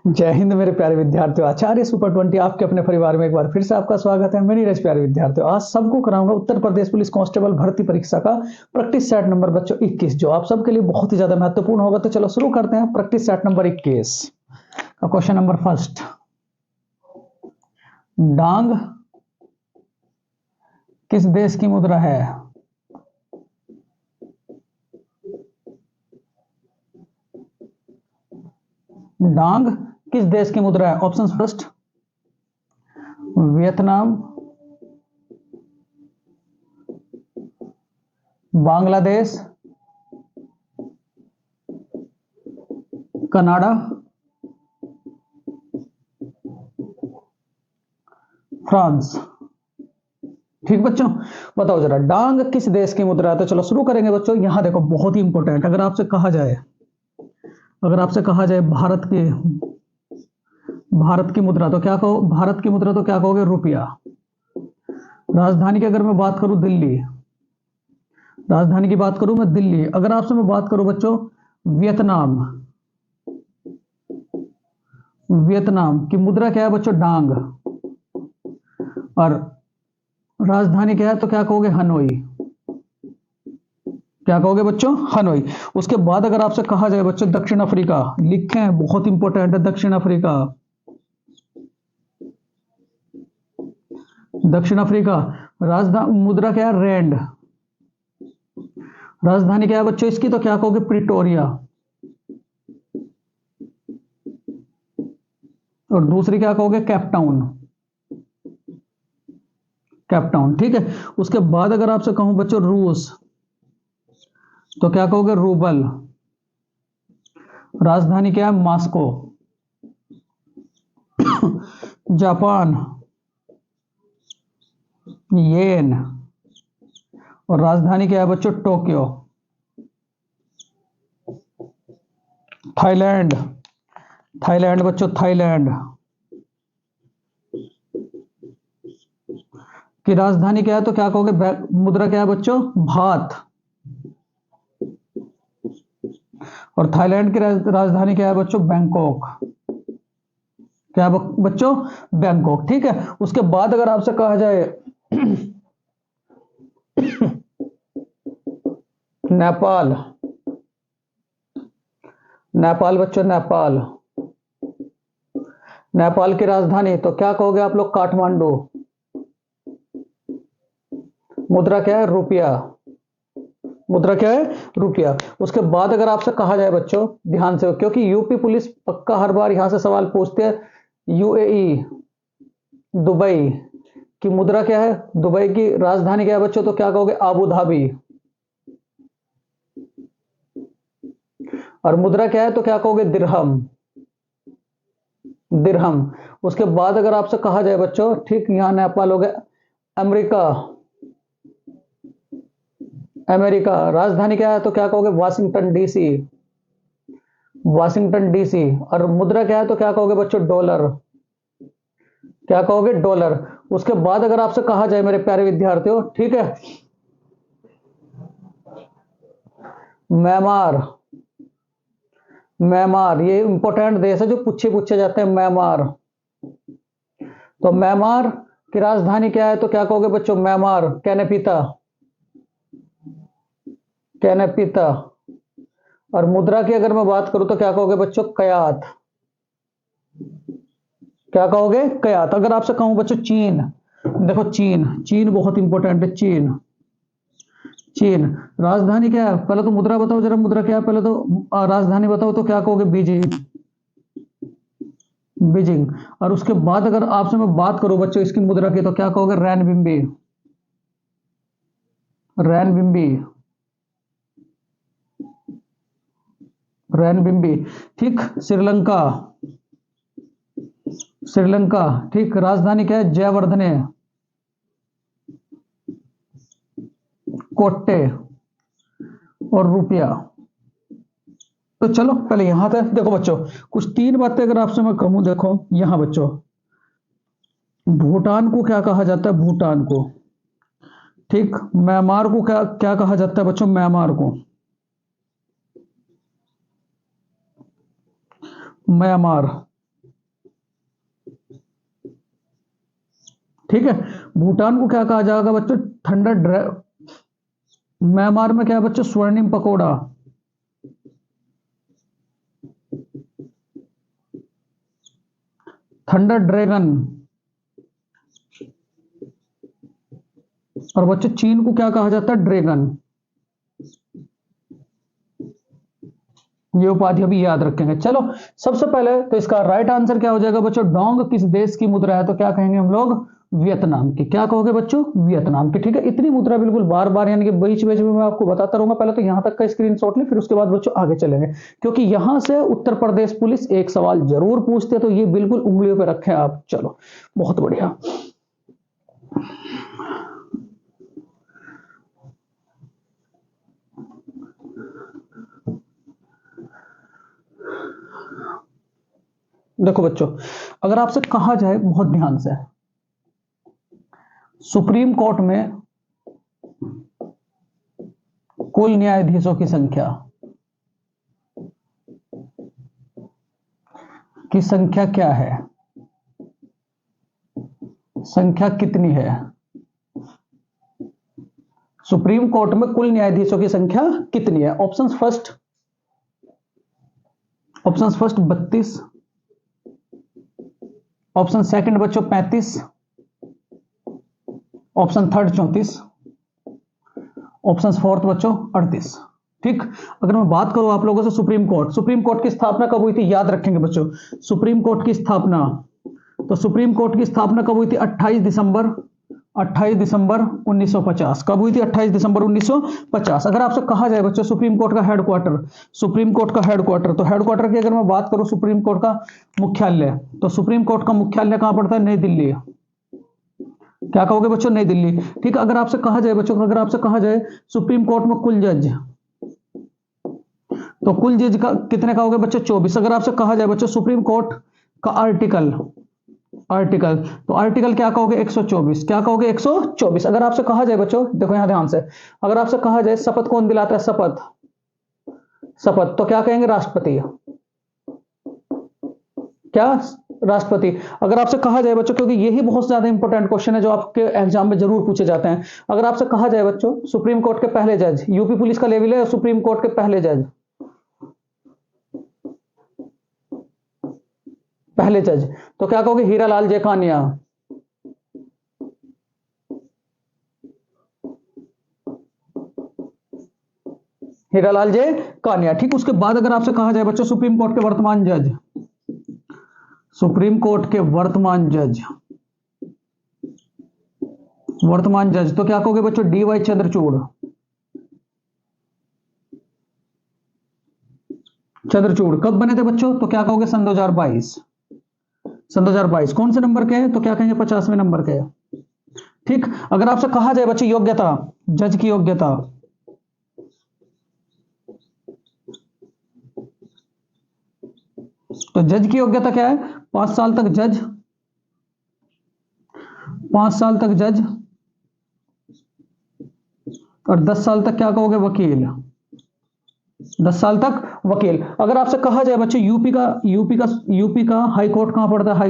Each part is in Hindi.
जय हिंद मेरे प्यारे विद्यार्थियों। आचार्य सुपर 20 आपके अपने परिवार में एक बार फिर से आपका स्वागत है। मेरी रज प्यारे विद्यार्थियों, आज सबको कराऊंगा उत्तर प्रदेश पुलिस कांस्टेबल भर्ती परीक्षा का प्रैक्टिस सेट नंबर बच्चों 21, जो आप सबके लिए बहुत ही ज्यादा महत्वपूर्ण होगा। तो चलो शुरू करते हैं। प्रैक्टिस सेट नंबर 21 का क्वेश्चन नंबर फर्स्ट, डांग किस देश की मुद्रा है? डांग किस देश की मुद्रा है? Option first, Vietnam, Bangladesh, Canada, France. ठीक बच्चों, बताओ जरा डांग किस देश की मुद्रा है? तो चलो शुरू करेंगे बच्चों। यहां देखो, बहुत ही इंपॉर्टेंट, अगर आपसे कहा जाए भारत की मुद्रा तो क्या कहो? भारत की मुद्रा तो क्या कहोगे? रुपया। राजधानी की अगर मैं बात करूं दिल्ली, राजधानी की बात करूं मैं दिल्ली। अगर आपसे मैं बात करूं बच्चों वियतनाम, वियतनाम की मुद्रा क्या है बच्चों? डांग। और राजधानी क्या है? तो क्या कहोगे? हनोई। क्या कहोगे बच्चों? हनोई। उसके बाद अगर आपसे कहा जाए बच्चों दक्षिण अफ्रीका, लिखें, बहुत इंपॉर्टेंट है दक्षिण अफ्रीका। दक्षिण अफ्रीका, राजधानी मुद्रा क्या है? रैंड। राजधानी क्या है बच्चों इसकी? तो क्या कहोगे? प्रिटोरिया। और दूसरी क्या कहोगे? कैपटाउन। कैपटाउन, ठीक है। उसके बाद अगर आपसे कहूं बच्चों रूस, तो क्या कहोगे? रूबल। राजधानी क्या है? मॉस्को। जापान, येन। और राजधानी क्या है बच्चों? टोक्यो। थाईलैंड, थाईलैंड बच्चों, थाईलैंड की राजधानी क्या है? तो क्या कहोगे? मुद्रा क्या है बच्चों? भात। और थाईलैंड की राजधानी क्या है बच्चों? बैंकॉक। क्या है बच्चों? बैंकॉक, ठीक है। उसके बाद अगर आपसे कहा जाए नेपाल, नेपाल बच्चों, नेपाल। नेपाल की राजधानी तो क्या कहोगे आप लोग? काठमांडू। मुद्रा क्या है? रुपया। मुद्रा क्या है? रुपया। उसके बाद अगर आपसे कहा जाए बच्चों, ध्यान से, क्योंकि यूपी पुलिस पक्का हर बार यहां से सवाल पूछते हैं, यूएई, दुबई की मुद्रा क्या है? दुबई की राजधानी क्या है बच्चों? तो क्या कहोगे? Abu Dhabi. और मुद्रा क्या है? तो क्या कहोगे? दिरहम। दिरहम। उसके बाद अगर आपसे कहा जाए बच्चों, ठीक, यहां नेपाल हो गया, अमेरिका, अमेरिका राजधानी क्या है? तो क्या कहोगे? Washington DC. Washington DC. और मुद्रा क्या है? तो क्या कहोगे बच्चों? डॉलर। क्या कहोगे? डॉलर। उसके बाद अगर आपसे कहा जाए मेरे प्यारे विद्यार्थियों, ठीक है, म्यांमार, म्यांमार ये इंपॉर्टेंट देश है जो पूछे जाते हैं, म्यांमार। तो म्यांमार की राजधानी क्या है? तो क्या कहोगे बच्चों? म्यांमार, कैनेपिता, कैनेपिता। और मुद्रा की अगर मैं बात करूं तो क्या कहोगे बच्चों? कयात। क्या कहोगे? कयात। अगर आपसे कहूं बच्चों चीन, देखो चीन, चीन बहुत इंपॉर्टेंट है, चीन। चीन राजधानी क्या है? पहले तो मुद्रा बताओ जरा, मुद्रा क्या है पहले तो, राजधानी बताओ तो क्या कहोगे? बीजिंग। बीजिंग। और उसके बाद अगर आपसे मैं बात करूं बच्चों इसकी मुद्रा की, तो क्या कहोगे? रैनबिम्बी। रैनबिम्बी, रैनबिम्बी, ठीक। श्रीलंका, श्रीलंका, ठीक। राजधानी क्या है? जयवर्धने, कोट्टे। और रुपया। तो चलो पहले यहां तक देखो बच्चों, कुछ तीन बातें अगर आपसे मैं कहूं, देखो यहां बच्चों, भूटान को क्या कहा जाता है? भूटान को, ठीक। म्यांमार को क्या क्या कहा जाता है बच्चों? म्यांमार को, म्यांमार। ठीक है। भूटान को क्या कहा जाएगा बच्चों? Thunder dragon. म्यांमार में क्या है बच्चों? स्वर्णिम पकोड़ा। Thunder dragon. और बच्चों चीन को क्या कहा जाता है? ड्रैगन। ये उपाधि अभी याद रखेंगे। चलो, सबसे पहले तो इसका राइट आंसर क्या हो जाएगा बच्चों? डोंग किस देश की मुद्रा है? तो क्या कहेंगे हम लोग? वियतनाम की। क्या कहोगे बच्चों? वियतनाम की। ठीक है, इतनी मुद्रा बिल्कुल बार बार यानी कि बीच बीच में मैं आपको बताता रहूंगा। पहले तो यहां तक का स्क्रीनशॉट ले, फिर उसके बाद बच्चों आगे चलेंगे, क्योंकि यहां से उत्तर प्रदेश पुलिस एक सवाल जरूर पूछते हैं, तो ये बिल्कुल उंगलियों पर रखें आप। चलो, बहुत बढ़िया। देखो बच्चों, अगर आपसे कहा जाए बहुत ध्यान से, सुप्रीम कोर्ट में कुल न्यायाधीशों की संख्या क्या है? संख्या कितनी है? सुप्रीम कोर्ट में कुल न्यायाधीशों की संख्या कितनी है? ऑप्शंस फर्स्ट 32, ऑप्शन सेकंड बच्चों 35, ऑप्शन थर्ड 34, ऑप्शन फोर्थ बच्चों 38। ठीक। अगर मैं बात करूं आप लोगों से सुप्रीम कोर्ट की स्थापना कब हुई थी? याद रखेंगे बच्चों, सुप्रीम कोर्ट की स्थापना, तो सुप्रीम कोर्ट की स्थापना कब हुई थी? 28 दिसंबर 1950। कब हुई थी? 28 दिसंबर 1950। अगर आपसे कहा जाए बच्चों सुप्रीम कोर्ट का हेडक्वार्टर, तो हेडक्वार्टर की अगर मैं बात करूं सुप्रीम कोर्ट का मुख्यालय, तो सुप्रीम कोर्ट का मुख्यालय कहां पड़ता है? नई दिल्ली। क्या कहोगे बच्चों? नई दिल्ली। ठीक। अगर आपसे कहा जाए बच्चों, अगर आपसे कहा जाए सुप्रीम कोर्ट में कुल जज, तो कुल जज का कितने कहोगे बच्चों? 24। अगर आपसे कहा जाए बच्चों सुप्रीम कोर्ट का आर्टिकल, तो आर्टिकल क्या कहोगे? 124। क्या कहोगे? 124। अगर आपसे कहा जाए बच्चों, देखो यहां ध्यान से, अगर आपसे कहा जाए शपथ कौन दिलाता है? शपथ तो क्या कहेंगे? राष्ट्रपति। क्या? राष्ट्रपति। अगर आपसे कहा जाए बच्चों, क्योंकि यही बहुत ज्यादा इंपॉर्टेंट क्वेश्चन है जो आपके एग्जाम में जरूर पूछे जाते हैं, अगर आपसे कहा जाए बच्चों सुप्रीम कोर्ट के पहले जज, यूपी पुलिस का लेवल है सुप्रीम कोर्ट के पहले जज, तो क्या कहोगे? हीरालाल जेकानिया। हीरालाल जे कानिया। ठीक। उसके बाद अगर आपसे कहा जाए बच्चों सुप्रीम कोर्ट के वर्तमान जज, तो क्या कहोगे बच्चों? डीवाई चंद्रचूड़। कब बने थे बच्चों? तो क्या कहोगे? सन 2022। कौन से नंबर के हैं? तो क्या कहेंगे? 50वें नंबर के। ठीक। अगर आपसे कहा जाए बच्चों योग्यता, जज की योग्यता, तो जज की योग्यता क्या है? 5 साल तक जज, 5 साल तक जज, और 10 साल तक क्या कहोगे? वकील। 10 साल तक वकील। अगर आपसे कहा जाए बच्चों यूपी का हाई कोर्ट कहां पड़ता है?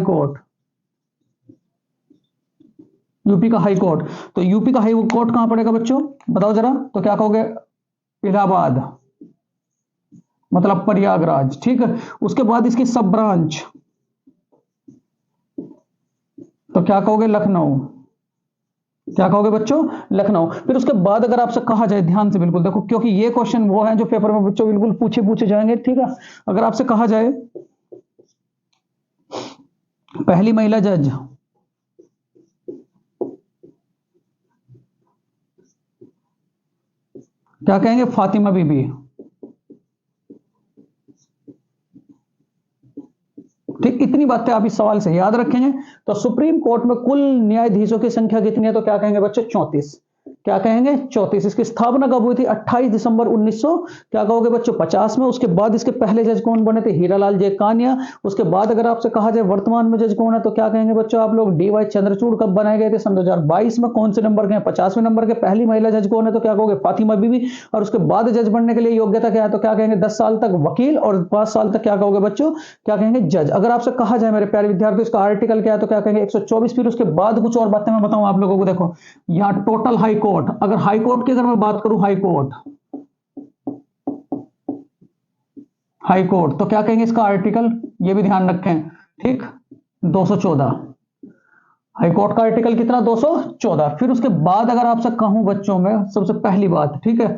यूपी का हाई कोर्ट, तो यूपी का हाई कोर्ट कहां पड़ेगा बच्चों? बताओ जरा। तो क्या कहोगे? इलाहाबाद, मतलब प्रयागराज। ठीक है। उसके बाद इसकी सब ब्रांच, तो क्या कहोगे? लखनऊ। क्या कहोगे बच्चों? लखनऊ। फिर उसके बाद अगर आपसे कहा जाए, ध्यान से बिल्कुल देखो, क्योंकि ये क्वेश्चन वो है जो पेपर में बच्चों बिल्कुल पूछे जाएंगे। ठीक है। अगर आपसे कहा जाए पहली महिला जज, क्या कहेंगे? फातिमा बीबी। ठीक। इतनी बातें आप इस सवाल से याद रखेंगे। तो सुप्रीम कोर्ट में कुल न्यायाधीशों की संख्या कितनी है? तो क्या कहेंगे बच्चों? 34। क्या कहेंगे 34। इसकी स्थापना कब हुई थी 28 दिसंबर 1900 क्या कहोगे बच्चों 50 में। उसके बाद इसके पहले जज कौन बने थे हीरालाल जय कानिया। उसके बाद अगर आपसे कहा जाए वर्तमान में जज कौन है तो क्या कहेंगे बच्चों आप लोग डी वाई चंद्रचूड़ कब बनाए गए थे सन 2022 में। कौन से नंबर के 50वें नंबर के। पहली महिला जज कौन है तो क्या कहोगे फातिमा बीबी। और उसके बाद जज बनने के लिए योग्यता क्या है तो क्या कहेंगे 10 साल तक वकील और 5 साल तक क्या कहोगे बच्चों क्या कहेंगे जज। अगर आपसे कहा जाए मेरे प्यारे विद्यार्थी इसका आर्टिकल क्या है तो क्या कहेंगे 124। फिर उसके बाद कुछ और बातें मैं बताऊं आप लोगों को। देखो यहां टोटल हाई कोर्ट, अगर हाई कोर्ट की अगर मैं बात करूं हाई कोर्ट तो क्या कहेंगे इसका आर्टिकल, ये भी ध्यान रखें ठीक 214। हाई कोर्ट का आर्टिकल कितना 214। फिर उसके बाद अगर आपसे कहूं बच्चों में सबसे पहली बात ठीक है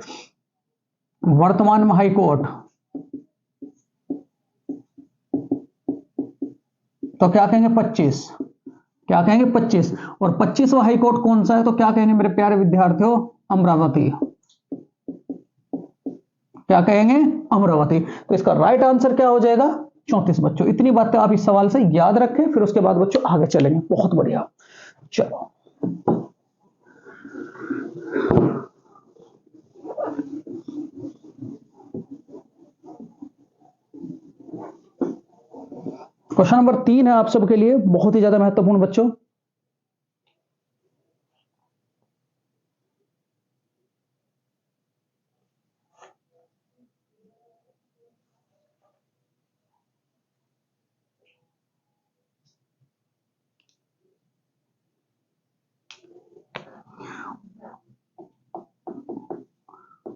वर्तमान में हाई कोर्ट तो क्या कहेंगे 25। क्या कहेंगे 25। और 25वां हाई कोर्ट कौन सा है तो क्या कहेंगे मेरे प्यारे विद्यार्थियों अमरावती। क्या कहेंगे अमरावती। तो इसका राइट आंसर क्या हो जाएगा 34 बच्चों। इतनी बातें आप इस सवाल से याद रखें फिर उसके बाद बच्चों आगे चलेंगे। बहुत बढ़िया चलो क्वेश्चन नंबर 3 है आप सबके लिए बहुत ही ज्यादा महत्वपूर्ण बच्चों।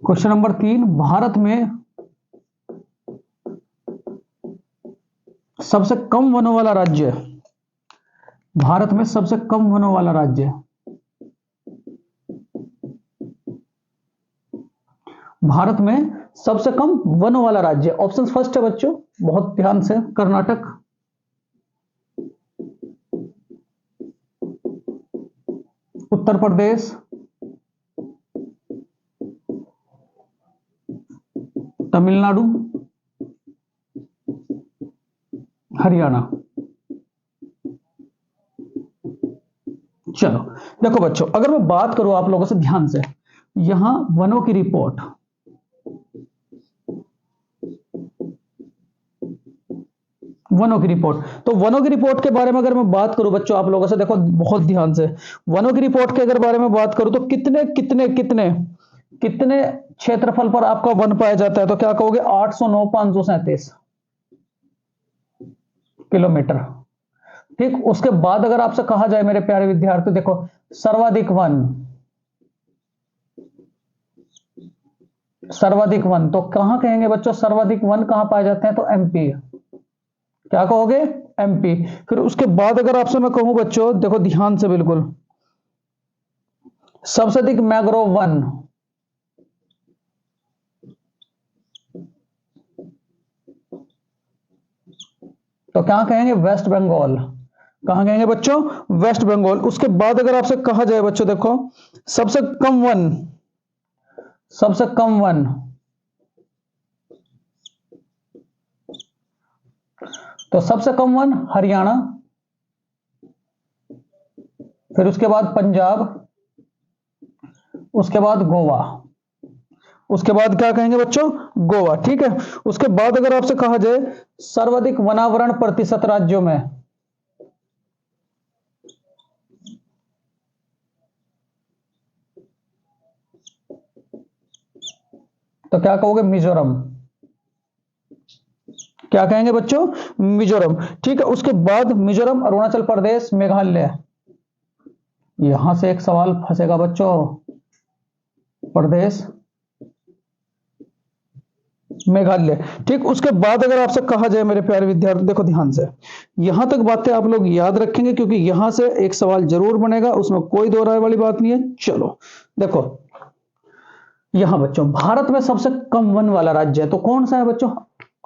क्वेश्चन नंबर 3 भारत में सबसे कम वनों वाला राज्य। भारत में सबसे कम वनों वाला राज्य। भारत में सबसे कम वनों वाला राज्य। ऑप्शन फर्स्ट है बच्चों बहुत ध्यान से कर्नाटक, उत्तर प्रदेश, तमिलनाडु, हरियाणा। चलो देखो बच्चों अगर मैं बात करूं आप लोगों से ध्यान से यहां वनों की रिपोर्ट तो वनों की रिपोर्ट के बारे में अगर मैं बात करूं बच्चों आप लोगों से देखो बहुत ध्यान से वनों की रिपोर्ट के अगर बारे में बात करूं तो कितने कितने कितने कितने क्षेत्रफल पर आपका वन पाया जाता है तो क्या कहोगे 809,537 किलोमीटर ठीक। उसके बाद अगर आपसे कहा जाए मेरे प्यारे विद्यार्थी देखो सर्वाधिक वन तो कहां कहेंगे बच्चों सर्वाधिक वन कहां पाए जाते हैं तो एमपी। क्या कहोगे एमपी। फिर उसके बाद अगर आपसे मैं कहूं बच्चों देखो ध्यान से बिल्कुल सबसे अधिक मैंग्रोव वन तो क्या कहेंगे वेस्ट बंगाल। कहां कहेंगे बच्चों वेस्ट बंगाल। उसके बाद अगर आपसे कहा जाए बच्चों देखो सबसे कम वन तो सबसे कम वन हरियाणा, फिर उसके बाद पंजाब, उसके बाद गोवा, उसके बाद क्या कहेंगे बच्चों गोवा ठीक है। उसके बाद अगर आपसे कहा जाए सर्वाधिक वनावरण प्रतिशत राज्यों में तो क्या कहोगे मिजोरम। क्या कहेंगे बच्चों मिजोरम ठीक है। उसके बाद मिजोरम, अरुणाचल प्रदेश, मेघालय। यहां से एक सवाल फंसेगा बच्चों प्रदेश मेघालय ठीक। उसके बाद अगर आपसे कहा जाए मेरे प्यारे विद्यार्थी देखो ध्यान से यहां तक बातें आप लोग याद रखेंगे क्योंकि यहां से एक सवाल जरूर बनेगा उसमें कोई दो राय वाली बात नहीं है। चलो देखो यहां बच्चों भारत में सबसे कम वन वाला राज्य है तो कौन सा है बच्चों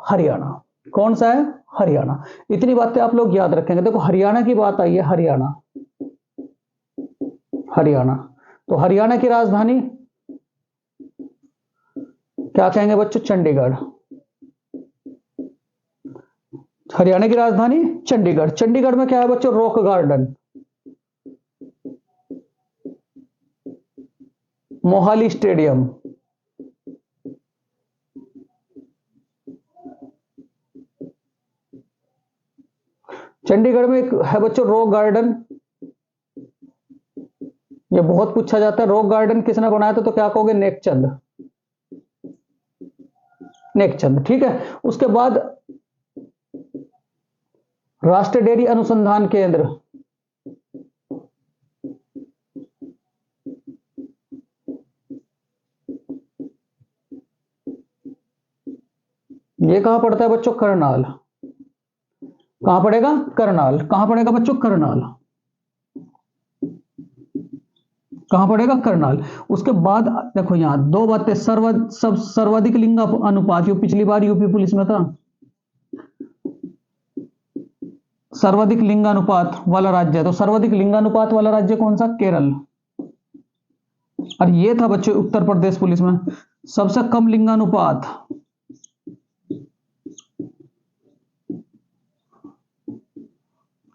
हरियाणा। कौन सा है हरियाणा। इतनी बातें आप लोग याद रखेंगे। देखो हरियाणा की बात आई है हरियाणा तो हरियाणा की राजधानी क्या कहेंगे बच्चों चंडीगढ़। हरियाणा की राजधानी चंडीगढ़। चंडीगढ़ में क्या है बच्चों rock garden. Mohali stadium. Chandigarh में एक है बच्चों रॉक गार्डन, ये बहुत पूछा जाता है। रॉक गार्डन किसने बनाया था, तो क्या कहोगे, नेकचंद, नेकचंद, ठीक है। उसके बाद राष्ट्रीय डेयरी अनुसंधान केंद्र, ये कहां पड़ता है बच्चों, करनाल। कहां पड़ेगा, करनाल। कहां पड़ेगा बच्चों, करनाल। कहां पड़ेगा, करनाल। उसके बाद देखो यहां दो बातें, सर्वाधिक लिंग अनुपात, जो पिछली बार यूपी पुलिस में था, सर्वाधिक लिंगानुपात वाला राज्य है, तो सर्वाधिक लिंगानुपात वाला राज्य कौन सा, केरल। और ये था बच्चों उत्तर प्रदेश पुलिस में सबसे कम लिंगानुपात,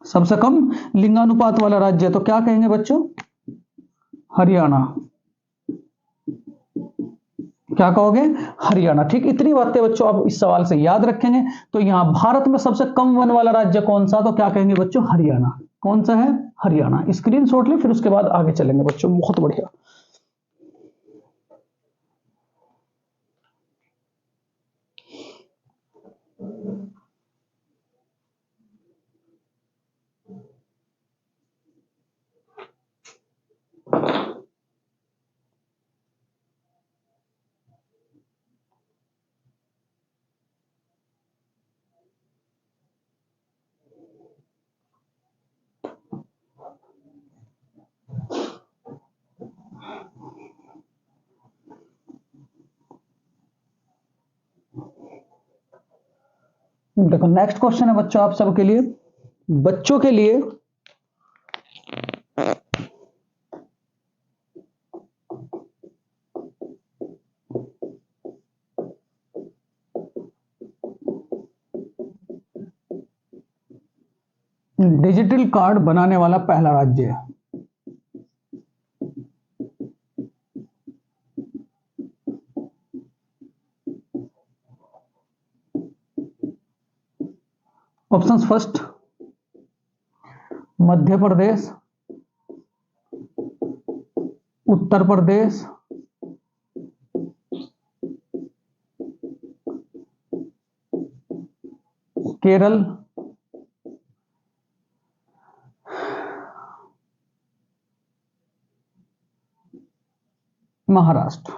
सबसे कम लिंगानुपात वाला राज्य, तो क्या कहेंगे बच्चों, हरियाणा। क्या कहोगे, हरियाणा, ठीक। इतनी बातें बच्चों आप इस सवाल से याद रखेंगे। तो यहां भारत में सबसे कम वन वाला राज्य कौन सा, तो क्या कहेंगे बच्चों, हरियाणा। कौन सा है, हरियाणा। स्क्रीनशॉट ले, फिर उसके बाद आगे चलेंगे बच्चों, बहुत बढ़िया। देखो नेक्स्ट क्वेश्चन है बच्चों आप सबके लिए, बच्चों के लिए डिजिटल कार्ड बनाने वाला पहला राज्य है। Options, first Madhya Pradesh, Uttar Pradesh, Kerala, Maharashtra.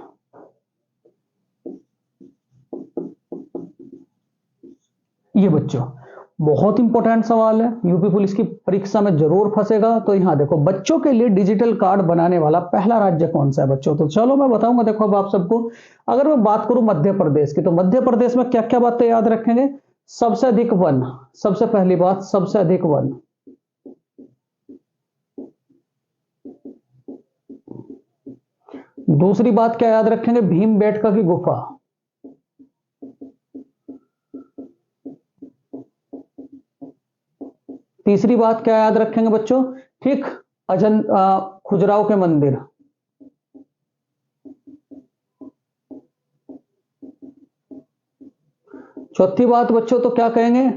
ये बच्चों बहुत इंपॉर्टेंट सवाल है, यूपी पुलिस की परीक्षा में जरूर फंसेगा। तो यहां देखो बच्चों के लिए डिजिटल कार्ड बनाने वाला पहला राज्य कौन सा है बच्चों, तो चलो मैं बताऊंगा। देखो अब आप सबको, अगर मैं बात करूं मध्य प्रदेश की, तो मध्य प्रदेश में क्या क्या बातें याद रखेंगे, सबसे अधिक वन, सबसे पहली बात सबसे अधिक वन। दूसरी बात क्या याद रखेंगे, भीमबेटका की गुफा। तीसरी बात क्या याद रखेंगे बच्चों, ठीक, खजुराहो के मंदिर। चौथी बात बच्चों तो क्या कहेंगे,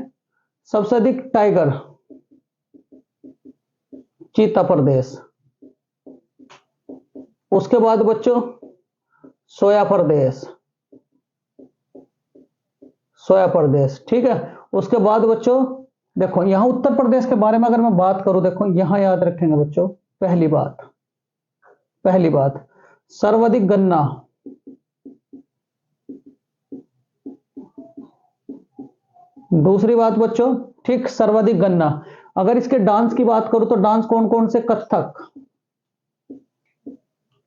सबसे अधिक टाइगर, चीता प्रदेश। उसके बाद बच्चों सोया प्रदेश, सोया प्रदेश, ठीक है। उसके बाद बच्चों देखो यहां उत्तर प्रदेश के बारे में अगर मैं बात करूं, देखो यहां याद रखेंगे बच्चों, पहली बात, पहली बात सर्वाधिक गन्ना, दूसरी बात बच्चों, ठीक, सर्वाधिक गन्ना। अगर इसके डांस की बात करूं तो डांस कौन कौन से, कथक,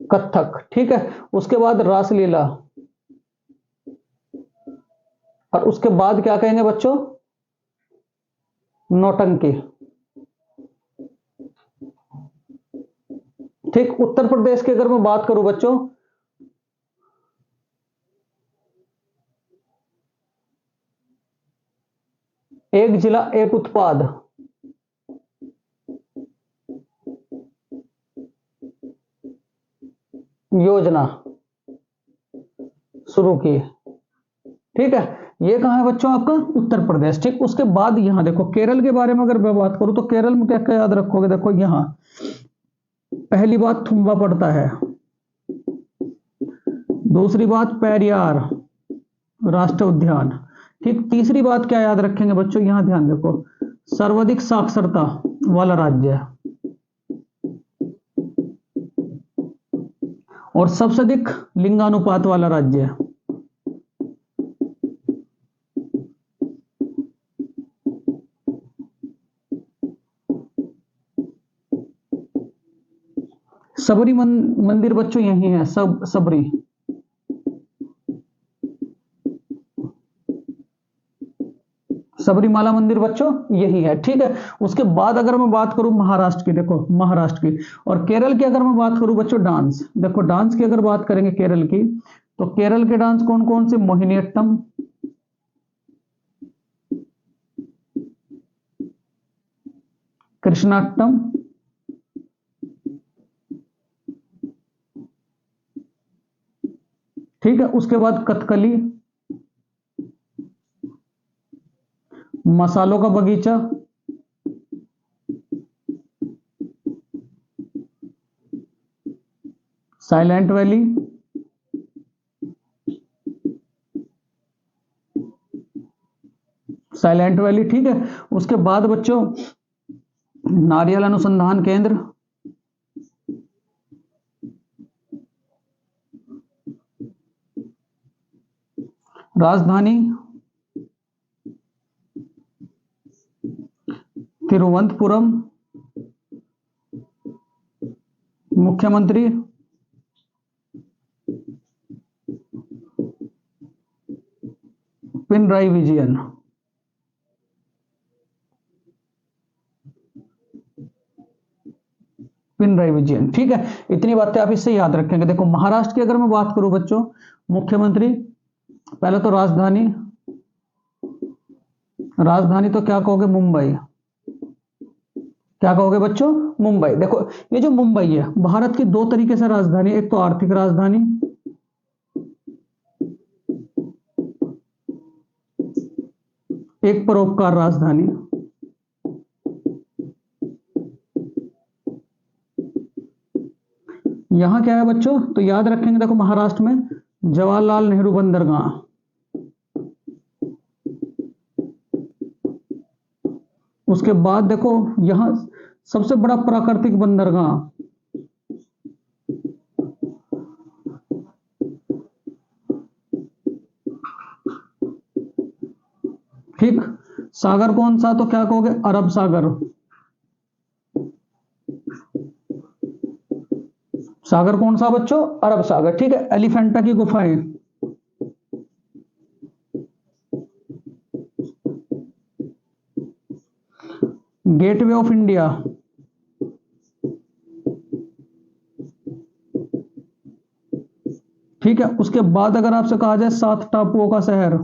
कथक, ठीक है। उसके बाद रासलीला, और उसके बाद क्या कहेंगे बच्चों, नौटंकी, ठीक। उत्तर प्रदेश की अगर मैं बात करूं बच्चों, एक जिला एक उत्पाद, योजना शुरू की। ठीक है, ये कहां है बच्चों? आपका उत्तर प्रदेश। ठीक, उसके बाद यहां देखो केरल के बारे में अगर मैं बात करूं तो केरल में क्या क्या याद रखोगे? देखो यहां पहली बात थुम्बा पड़ता है, दूसरी बात पेरियार राष्ट्रीय उद्यान। ठीक, तीसरी बात क्या याद रखेंगे बच्चों? यहां ध्यान देखो, सर्वाधिक साक्षरता वाला राज्य है और सबसे अधिक लिंगानुपात वाला राज्य है। सबरी मंदिर बच्चों यही है, सबरी। सबरीमाला मंदिर बच्चों यही है। ठीक है, उसके बाद अगर मैं बात करूं महाराष्ट्र की, देखो महाराष्ट्र की और केरल की अगर मैं बात करूं बच्चों डांस, देखो डांस की अगर बात करेंगे केरल की, तो केरल के डांस कौन कौन से? मोहिनीअट्टम, कृष्णाट्टम, ठीक है, उसके बाद कथकली, मसालों का बगीचा, साइलेंट वैली, साइलेंट वैली। ठीक है, उसके बाद बच्चों नारियल अनुसंधान केंद्र, राजधानी तिरुवनंतपुरम, मुख्यमंत्री पिनराई विजयन। पिनराई विजयन। ठीक है, इतनी बातें आप इससे याद रखेंगे। देखो महाराष्ट्र की अगर मैं बात करूं बच्चों, मुख्यमंत्री, पहले तो राजधानी, राजधानी तो क्या कहोगे? मुंबई। क्या कहोगे बच्चों? मुंबई। देखो ये जो मुंबई है, भारत की दो तरीके से राजधानी, एक तो आर्थिक राजधानी, एक परोपकार राजधानी। यहां क्या है बच्चों? तो याद रखेंगे, देखो महाराष्ट्र में जवाहरलाल नेहरू बंदरगाह, उसके बाद देखो यहां सबसे बड़ा प्राकृतिक बंदरगाह, ठीक, सागर कौन सा? तो क्या कहोगे? अरब सागर। सागर कौन सा बच्चों? अरब सागर। ठीक है, एलिफेंटा की गुफाएं, गेटवे ऑफ इंडिया, ठीक है, उसके बाद अगर आपसे कहा जाए 7 टापुओं का शहर,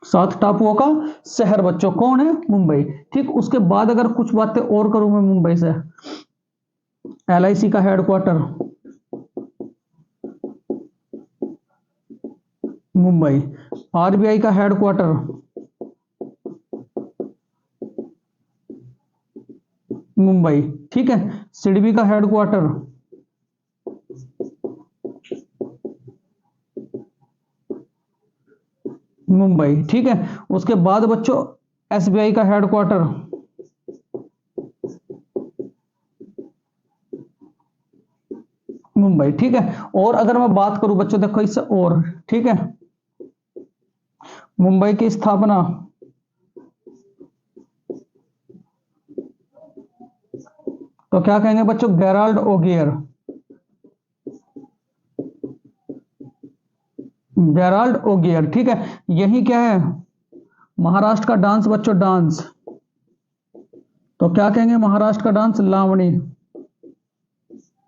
सात टापुओं का शहर बच्चों कौन है? मुंबई। ठीक, उसके बाद अगर कुछ बातें और करूं मैं मुंबई से, LIC का हेडक्वार्टर मुंबई, RBI का हेडक्वार्टर मुंबई, ठीक है, सिडबी का हेडक्वार्टर मुंबई, ठीक है, उसके बाद बच्चों SBI का हेडक्वार्टर मुंबई, ठीक है। और अगर मैं बात करूं बच्चों, देखो इससे और, ठीक है, मुंबई की स्थापना तो क्या कहेंगे बच्चों? गेराल्ड ओगियर, गेराल्ड ओगियर, ठीक है। यही क्या है? महाराष्ट्र का डांस बच्चों, डांस तो क्या कहेंगे? महाराष्ट्र का डांस लावणी।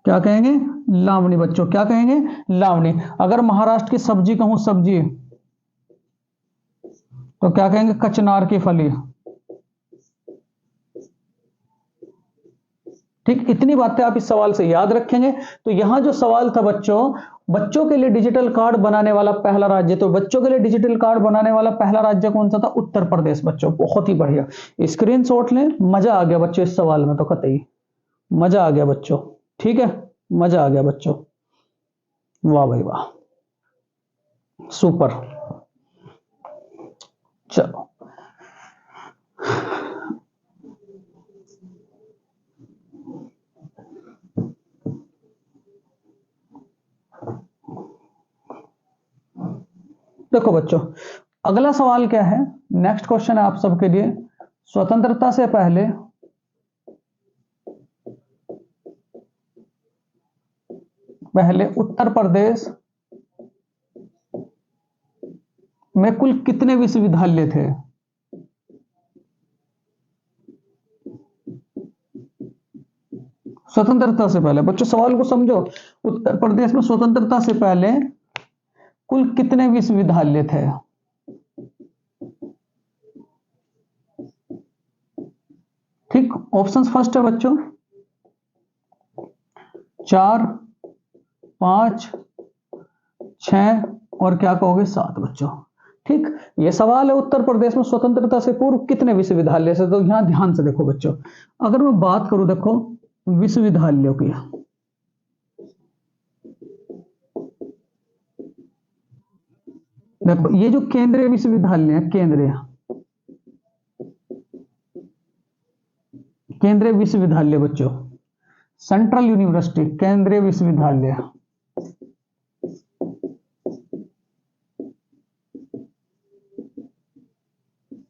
क्या कहेंगे? लावणी बच्चों। क्या कहेंगे? लावणी। अगर महाराष्ट्र की सब्जी कहूं, सब्जी तो क्या कहेंगे? कचनार की फली। ठीक, इतनी बातें आप इस सवाल से याद रखेंगे। तो यहां जो सवाल था बच्चों, बच्चों के लिए डिजिटल कार्ड बनाने वाला पहला राज्य, तो बच्चों के लिए डिजिटल कार्ड बनाने वाला पहला राज्य कौन सा था? उत्तर प्रदेश। बच्चों बहुत ही बढ़िया, स्क्रीनशॉट लें। मजा आ गया बच्चों इस सवाल में तो कतई मजा आ गया बच्चों। ठीक है, मजा आ गया बच्चों, वाह भाई वाह, सुपर। चलो देखो बच्चों, अगला सवाल क्या है, नेक्स्ट क्वेश्चन है आप सबके लिए। स्वतंत्रता से पहले उत्तर प्रदेश में कुल कितने विश्वविद्यालय थे? स्वतंत्रता से पहले, बच्चों सवाल को समझो। उत्तर प्रदेश में स्वतंत्रता से पहले कुल कितने विश्वविद्यालय थे? ठीक, ऑप्शंस फर्स्ट है बच्चों 4, 5, 6 और क्या कहोगे 7 बच्चों। ठीक, ये सवाल है उत्तर प्रदेश में स्वतंत्रता से पूर्व कितने विश्वविद्यालय से। तो यहां ध्यान से देखो बच्चों, अगर मैं बात करूं देखो विश्वविद्यालयों की, देखो ये जो केंद्रीय विश्वविद्यालय है, केंद्रीय विश्वविद्यालय बच्चों, सेंट्रल यूनिवर्सिटी, केंद्रीय विश्वविद्यालय,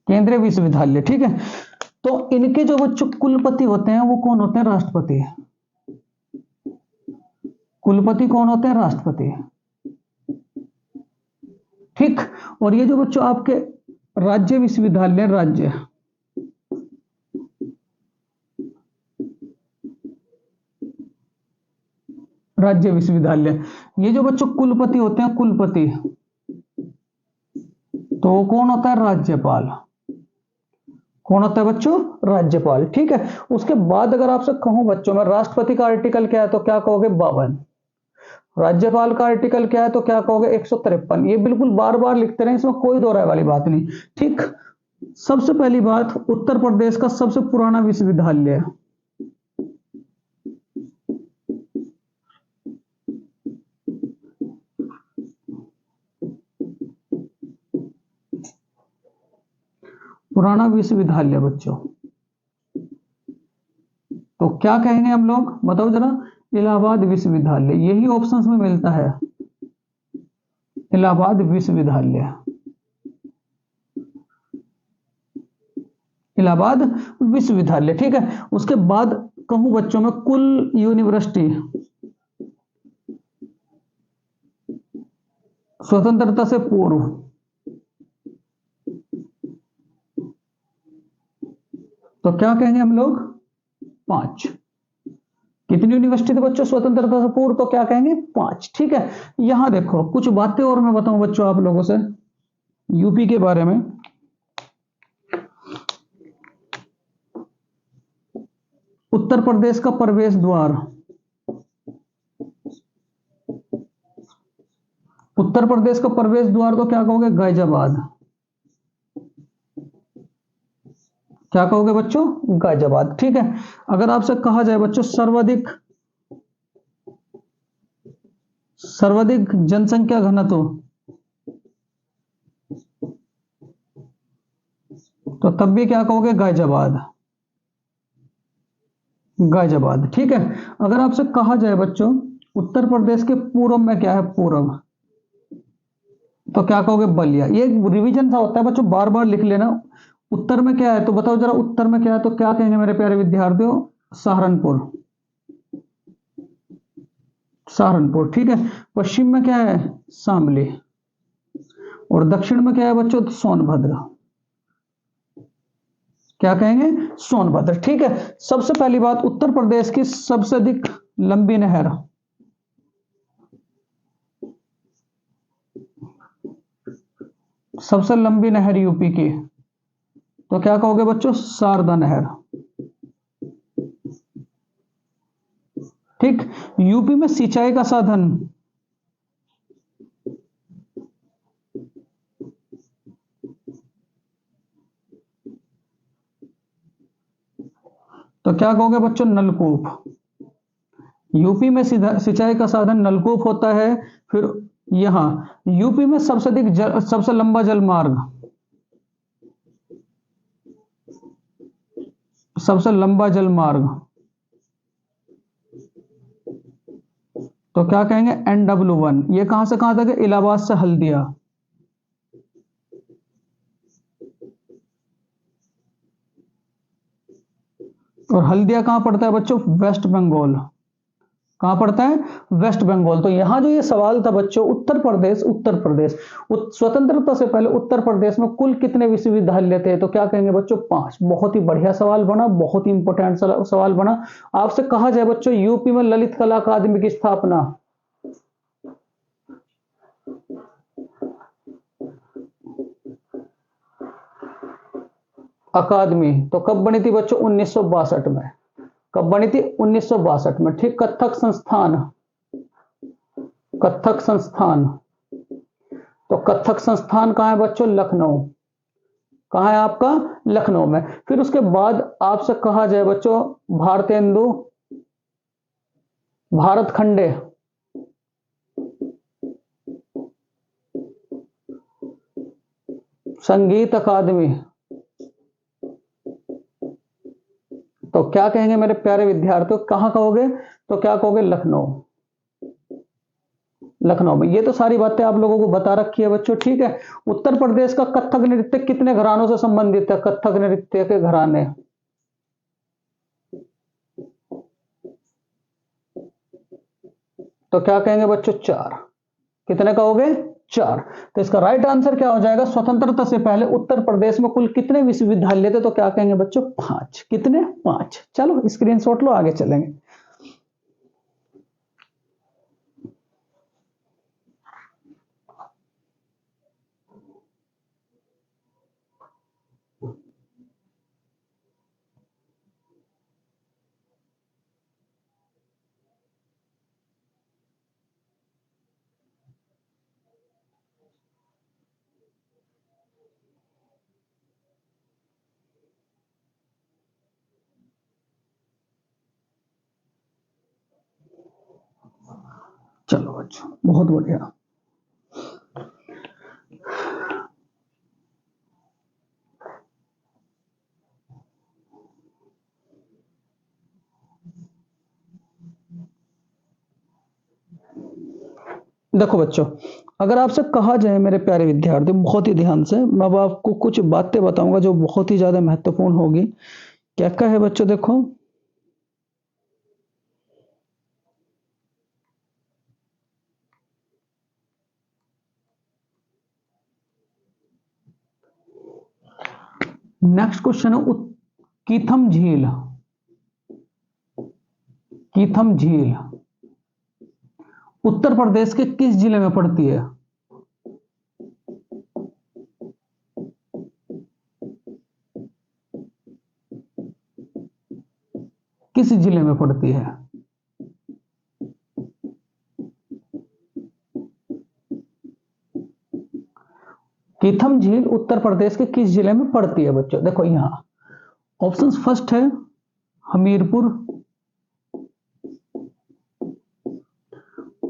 केंद्रीय विश्वविद्यालय। ठीक है, तो इनके जो बच्चों कुलपति होते हैं वो कौन होते हैं? राष्ट्रपति। कुलपति कौन होते हैं? राष्ट्रपति। ठीक, और ये जो बच्चों आपके राज्य विश्वविद्यालय, राज्य विश्वविद्यालय, ये जो बच्चों कुलपति होते हैं, कुलपति, तो कौन होता है? राज्यपाल। कौन होता है बच्चों? राज्यपाल। ठीक है, उसके बाद अगर आपसे कहूं बच्चों में राष्ट्रपति का आर्टिकल क्या है, तो क्या कहोगे? 52। राज्यपाल का आर्टिकल क्या है, तो क्या कहोगे? 153। ये बिल्कुल बार बार लिखते रहे, इसमें कोई दो राय वाली बात नहीं। ठीक, सबसे पहली बात, उत्तर प्रदेश का सबसे पुराना विश्वविद्यालय, पुराना विश्वविद्यालय बच्चों, तो क्या कहेंगे हम लोग? बताओ जरा। इलाहाबाद विश्वविद्यालय, यही ऑप्शंस में मिलता है, इलाहाबाद विश्वविद्यालय, इलाहाबाद विश्वविद्यालय। ठीक है, उसके बाद कहूं बच्चों में कुल यूनिवर्सिटी स्वतंत्रता से पूर्व, तो क्या कहेंगे हम लोग? 5। कितनी यूनिवर्सिटी थे बच्चों स्वतंत्रता से पूर्व? तो क्या कहेंगे? 5। ठीक है, यहां देखो कुछ बातें और मैं बताऊं बच्चों आप लोगों से यूपी के बारे में। उत्तर प्रदेश का प्रवेश द्वार, उत्तर प्रदेश का प्रवेश द्वार तो क्या कहोगे? गाजियाबाद। क्या कहोगे बच्चों? गाजियाबाद। ठीक है, अगर आपसे कहा जाए बच्चों सर्वाधिक जनसंख्या घनत्व, तो तब भी क्या कहोगे? गाजियाबाद, गाजियाबाद। ठीक है, अगर आपसे कहा जाए बच्चों उत्तर प्रदेश के पूर्व में क्या है? पूर्व, तो क्या कहोगे? बलिया। ये रिवीजन सा होता है बच्चों, बार बार लिख लेना। उत्तर में क्या है, तो बताओ जरा उत्तर में क्या है? तो क्या कहेंगे मेरे प्यारे विद्यार्थियों? सहारनपुर, सहारनपुर। ठीक है, पश्चिम में क्या है? शामली, और दक्षिण में क्या है बच्चों? तो सोनभद्र। क्या कहेंगे? सोनभद्र। ठीक है, सबसे पहली बात, उत्तर प्रदेश की सबसे अधिक लंबी नहर, सबसे लंबी नहर यूपी की, तो क्या कहोगे बच्चों? शारदा नहर। यूपी में सिंचाई का साधन, तो क्या कहोगे बच्चों? नलकूप। यूपी में सिंचाई का साधन नलकूप होता है। फिर यहां यूपी में सबसे अधिक सबसे लंबा जल मार्ग, सबसे लंबा जल मार्ग, तो क्या कहेंगे? NW1। ये कहां से कहां तक है? इलाहाबाद से हल्दिया। और हल्दिया कहां पड़ता है बच्चों? वेस्ट बंगाल। कहां पड़ता है? वेस्ट बंगाल। तो यहां जो ये सवाल था बच्चों, उत्तर प्रदेश, उत्तर प्रदेश स्वतंत्रता से पहले उत्तर प्रदेश में कुल कितने विश्वविद्यालय थे? तो क्या कहेंगे बच्चों? 5। बहुत ही बढ़िया सवाल बना, बहुत ही इंपॉर्टेंट सवाल बना। आपसे कहा जाए बच्चों, यूपी में ललित कला अकादमी की स्थापना, अकादमी तो कब बनी थी बच्चों? 1962 में। कब बनी थी? 1962 में। ठीक। कथक संस्थान, कथक संस्थान, तो कथक संस्थान कहां है बच्चों? लखनऊ। कहां है आपका? लखनऊ में। फिर उसके बाद आपसे कहा जाए बच्चों, भारतेंदु भारत खंडे, संगीत अकादमी, तो क्या कहेंगे मेरे प्यारे विद्यार्थियों? कहां कहोगे? तो क्या कहोगे? लखनऊ। लखनऊ में। ये तो सारी बातें आप लोगों को बता रखी है बच्चों। ठीक है। उत्तर प्रदेश का कथक नृत्य कितने घरानों से संबंधित है? कथक नृत्य के घराने, तो क्या कहेंगे बच्चों? 4। कितने कहोगे? 4। तो इसका राइट आंसर क्या हो जाएगा? स्वतंत्रता से पहले उत्तर प्रदेश में कुल कितने विश्वविद्यालय थे? तो क्या कहेंगे बच्चों? 5। कितने? 5। चलो स्क्रीनशॉट लो, आगे चलेंगे। चलो बच्चों, बहुत बढ़िया। देखो बच्चों, अगर आपसे कहा जाए मेरे प्यारे विद्यार्थी, बहुत ही ध्यान से, मैं अब आपको कुछ बातें बताऊंगा जो बहुत ही ज्यादा महत्वपूर्ण होगी। क्या क्या है बच्चों? देखो, नेक्स्ट क्वेश्चन है कीथम झील। कीथम झील उत्तर प्रदेश के किस जिले में पड़ती है? किस जिले में पड़ती है? कीथम झील उत्तर प्रदेश के किस जिले में पड़ती है बच्चों? देखो यहां ऑप्शन फर्स्ट है हमीरपुर,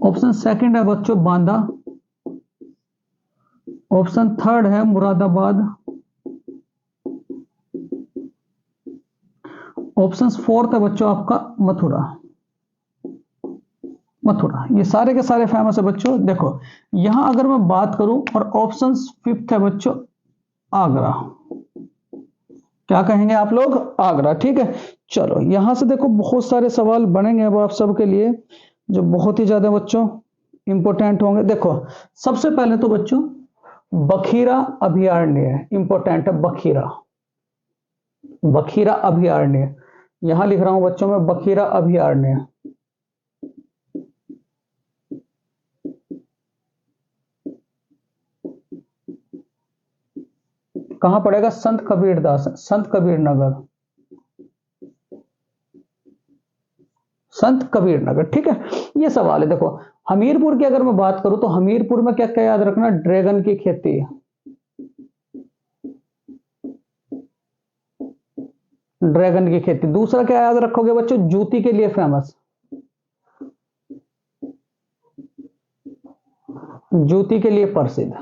ऑप्शन सेकंड है बच्चों बांदा, ऑप्शन थर्ड है मुरादाबाद, ऑप्शन फोर्थ है बच्चों आपका मथुरा। मथुरा। ये सारे के सारे फेमस है बच्चों। देखो यहां अगर मैं बात करूं, और ऑप्शन फिफ्थ है बच्चों आगरा। क्या कहेंगे आप लोग? आगरा। ठीक है। चलो यहां से देखो बहुत सारे सवाल बनेंगे अब आप सबके लिए, जो बहुत ही ज्यादा बच्चों इंपॉर्टेंट होंगे। देखो सबसे पहले तो बच्चों बखीरा अभयारण्य इंपॉर्टेंट है। बखीरा, बखीरा अभयारण्य, यहां लिख रहा हूं बच्चों में बखीरा अभयारण्य। कहां पड़ेगा? संत कबीरदास, संत कबीर नगर, संत कबीर नगर। ठीक है, ये सवाल है। देखो हमीरपुर की अगर मैं बात करूं तो हमीरपुर में क्या क्या याद रखना, ड्रैगन की खेती, ड्रैगन की खेती। दूसरा क्या याद रखोगे बच्चों, जूती के लिए फेमस, जूती के लिए प्रसिद्ध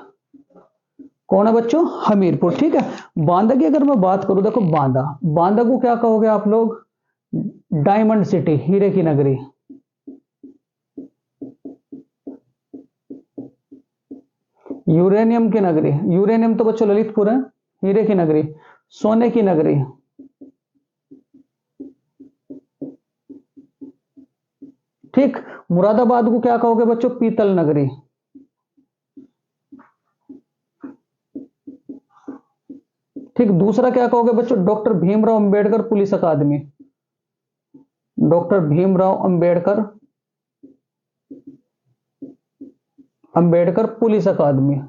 कौन है बच्चों, हमीरपुर। ठीक है, बांदा की अगर मैं बात करूं, देखो बांदा, बांदा को क्या कहोगे आप लोग, डायमंड सिटी, हीरे की नगरी। यूरेनियम की नगरी, यूरेनियम तो बच्चों ललितपुर है, हीरे की नगरी, सोने की नगरी। ठीक, मुरादाबाद को क्या कहोगे बच्चों, पीतल नगरी। ठीक, दूसरा क्या कहोगे बच्चों, डॉक्टर भीमराव अंबेडकर पुलिस अकादमी, डॉक्टर भीमराव अंबेडकर, अंबेडकर पुलिस अकादमी।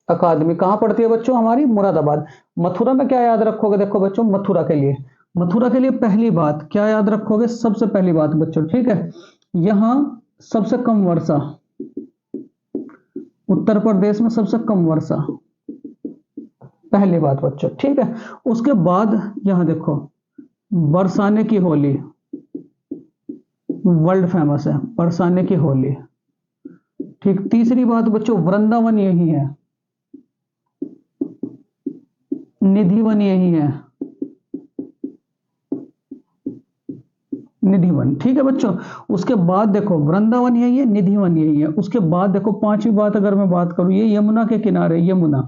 अकादमी कहां पड़ती है बच्चों, हमारी मुरादाबाद। मथुरा में क्या याद रखोगे, देखो बच्चों मथुरा के लिए, मथुरा के लिए पहली बात क्या याद रखोगे, सबसे पहली बात बच्चों, ठीक है, यहां सबसे कम वर्षा, उत्तर प्रदेश में सबसे कम वर्षा, पहली बात बच्चों। ठीक है, उसके बाद यहां देखो बरसाने की होली, वर्ल्ड फेमस है बरसाने की होली। ठीक, तीसरी बात बच्चों वृंदावन यही है, निधिवन यही है, निधिवन। ठीक है बच्चों, उसके बाद देखो वृंदावन यही है, निधिवन यही है। उसके बाद देखो पांचवी बात अगर मैं बात करूं, ये यमुना के किनारे, यमुना,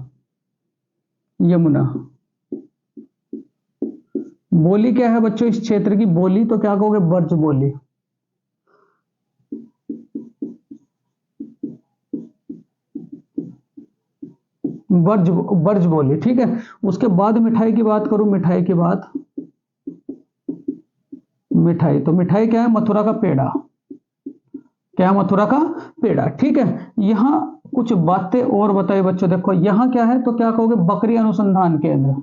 यमुना। बोली क्या है बच्चों इस क्षेत्र की, बोली तो क्या कहोगे, ब्रज बोली, ब्रज, ब्रज बोली। ठीक है, उसके बाद मिठाई की बात करूं, मिठाई की बात, मिठाई तो मिठाई क्या है, मथुरा का पेड़ा, क्या है, मथुरा का पेड़ा। ठीक है, यहां कुछ बातें और बताइए बच्चों, देखो यहां क्या है, तो क्या कहोगे, बकरी अनुसंधान केंद्र,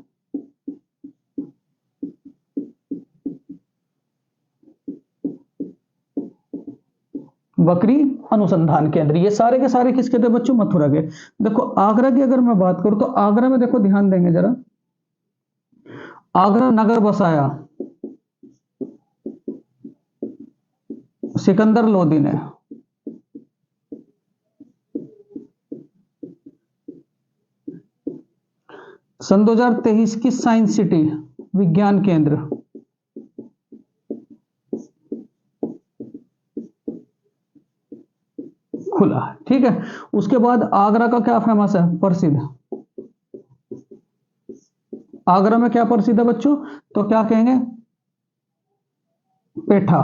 बकरी अनुसंधान केंद्र। ये सारे के सारे किसके थे बच्चों, मथुरा के। देखो आगरा की अगर मैं बात करूं तो आगरा में देखो ध्यान देंगे जरा, आगरा नगर बसाया सिकंदर लोदी ने। सन 2023 की साइंस सिटी, विज्ञान केंद्र, खुला। ठीक है, उसके बाद आगरा का क्या फेमस है, प्रसिद्ध, आगरा में क्या प्रसिद्ध है बच्चों, तो क्या कहेंगे, पेठा।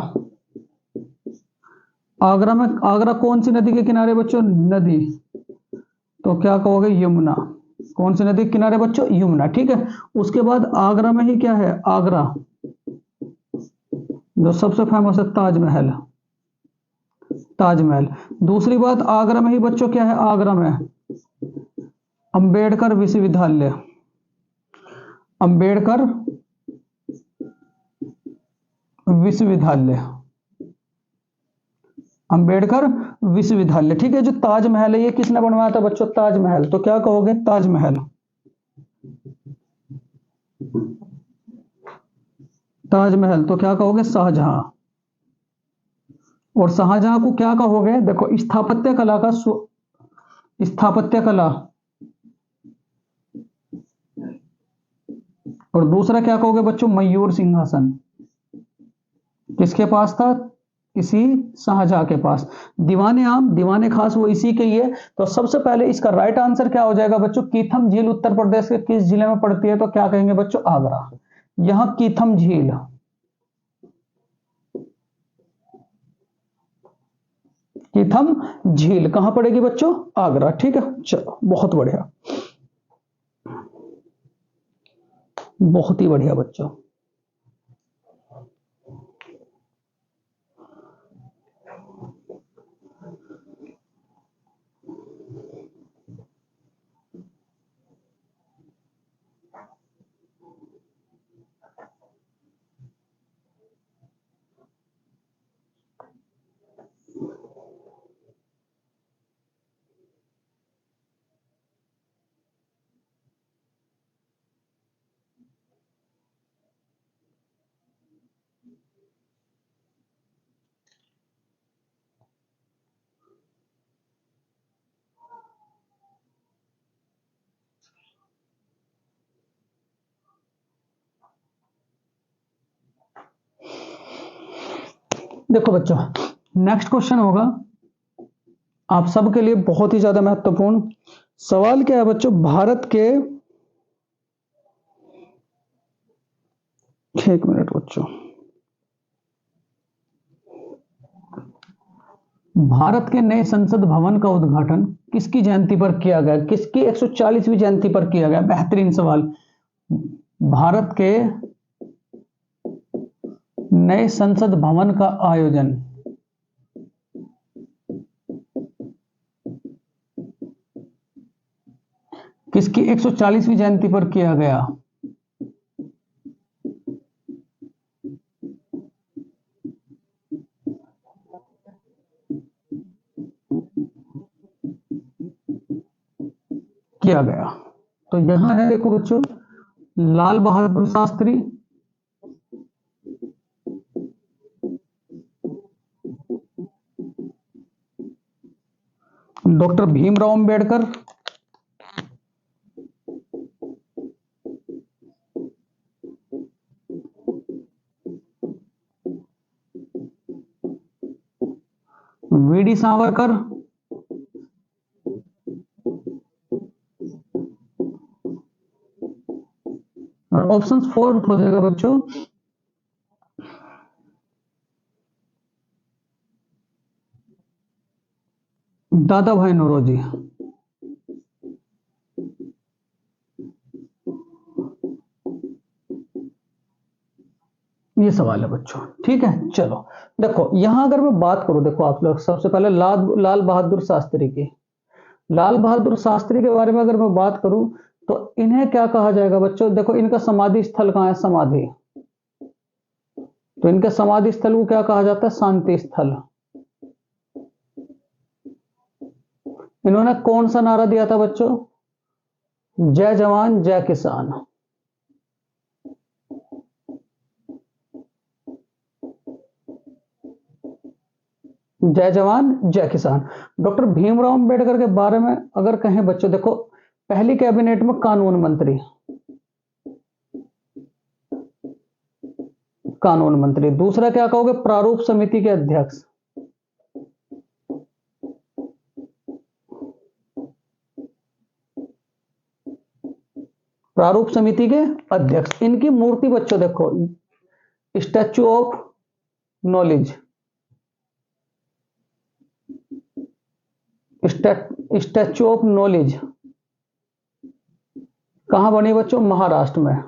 आगरा में, आगरा कौन सी नदी के किनारे बच्चों, नदी, तो क्या कहोगे, यमुना। कौन सी नदी के किनारे बच्चों, यमुना। ठीक है, उसके बाद आगरा में ही क्या है, आगरा जो सबसे फेमस है, ताजमहल, ताजमहल। दूसरी बात आगरा में ही बच्चों क्या है, आगरा में अंबेडकर विश्वविद्यालय, अंबेडकर विश्वविद्यालय, अंबेडकर विश्वविद्यालय। ठीक है, जो ताजमहल है ये किसने बनवाया था बच्चों, ताजमहल, तो क्या कहोगे, ताजमहल, ताजमहल तो क्या कहोगे, शाहजहां। और शाहजहां को क्या कहोगे, देखो स्थापत्य कला का स्थापत्य कला। और दूसरा क्या कहोगे बच्चों, मयूर सिंहासन, किसके पास था, इसी शाहजहां के पास। दीवाने आम, दीवाने खास वो इसी के ही है। तो सबसे पहले इसका राइट आंसर क्या हो जाएगा बच्चों, कीथम झील उत्तर प्रदेश के किस जिले में पड़ती है, तो क्या कहेंगे बच्चों, आगरा। यहां कीथम झील, कीथम झील कहां पड़ेगी बच्चों, आगरा। ठीक है, चलो बहुत बढ़िया, बहुत ही बढ़िया बच्चों। देखो बच्चों, नेक्स्ट क्वेश्चन होगा आप सबके लिए बहुत ही ज्यादा महत्वपूर्ण सवाल। क्या है बच्चों? भारत के, एक मिनट बच्चों, भारत के नए संसद भवन का उद्घाटन किसकी जयंती पर किया गया? किसकी 140वीं जयंती पर किया गया? बेहतरीन सवाल। भारत के नए संसद भवन का आयोजन किसकी 140वीं जयंती पर किया गया? किया गया। तो यहां है, देखो बच्चों, लाल बहादुर शास्त्री, डॉक्टर भीमराव अंबेडकर, वीडी सावरकर, और ऑप्शन 4 हो जाएगा बच्चों दादा भाई नौरोजी। ये सवाल है बच्चों, ठीक है। चलो देखो, यहां अगर मैं बात करूं, देखो आप लोग, सबसे पहले लाल बहादुर शास्त्री की, लाल बहादुर शास्त्री के बारे में अगर मैं बात करूं तो इन्हें क्या कहा जाएगा बच्चों? देखो, इनका समाधि स्थल कहां है? समाधि, तो इनके समाधि स्थल को क्या कहा जाता है? शांति स्थल। इन्होंने कौन सा नारा दिया था बच्चों? जय जवान जय किसान। जय जवान जय किसान। डॉक्टर भीमराव अंबेडकर के बारे में अगर कहें बच्चों, देखो, पहली कैबिनेट में कानून मंत्री, कानून मंत्री। दूसरा क्या कहोगे? प्रारूप समिति के अध्यक्ष। प्रारूप समिति के अध्यक्ष। इनकी मूर्ति बच्चों देखो, statue of knowledge, statue of knowledge कहां बनी बच्चों? महाराष्ट्र में।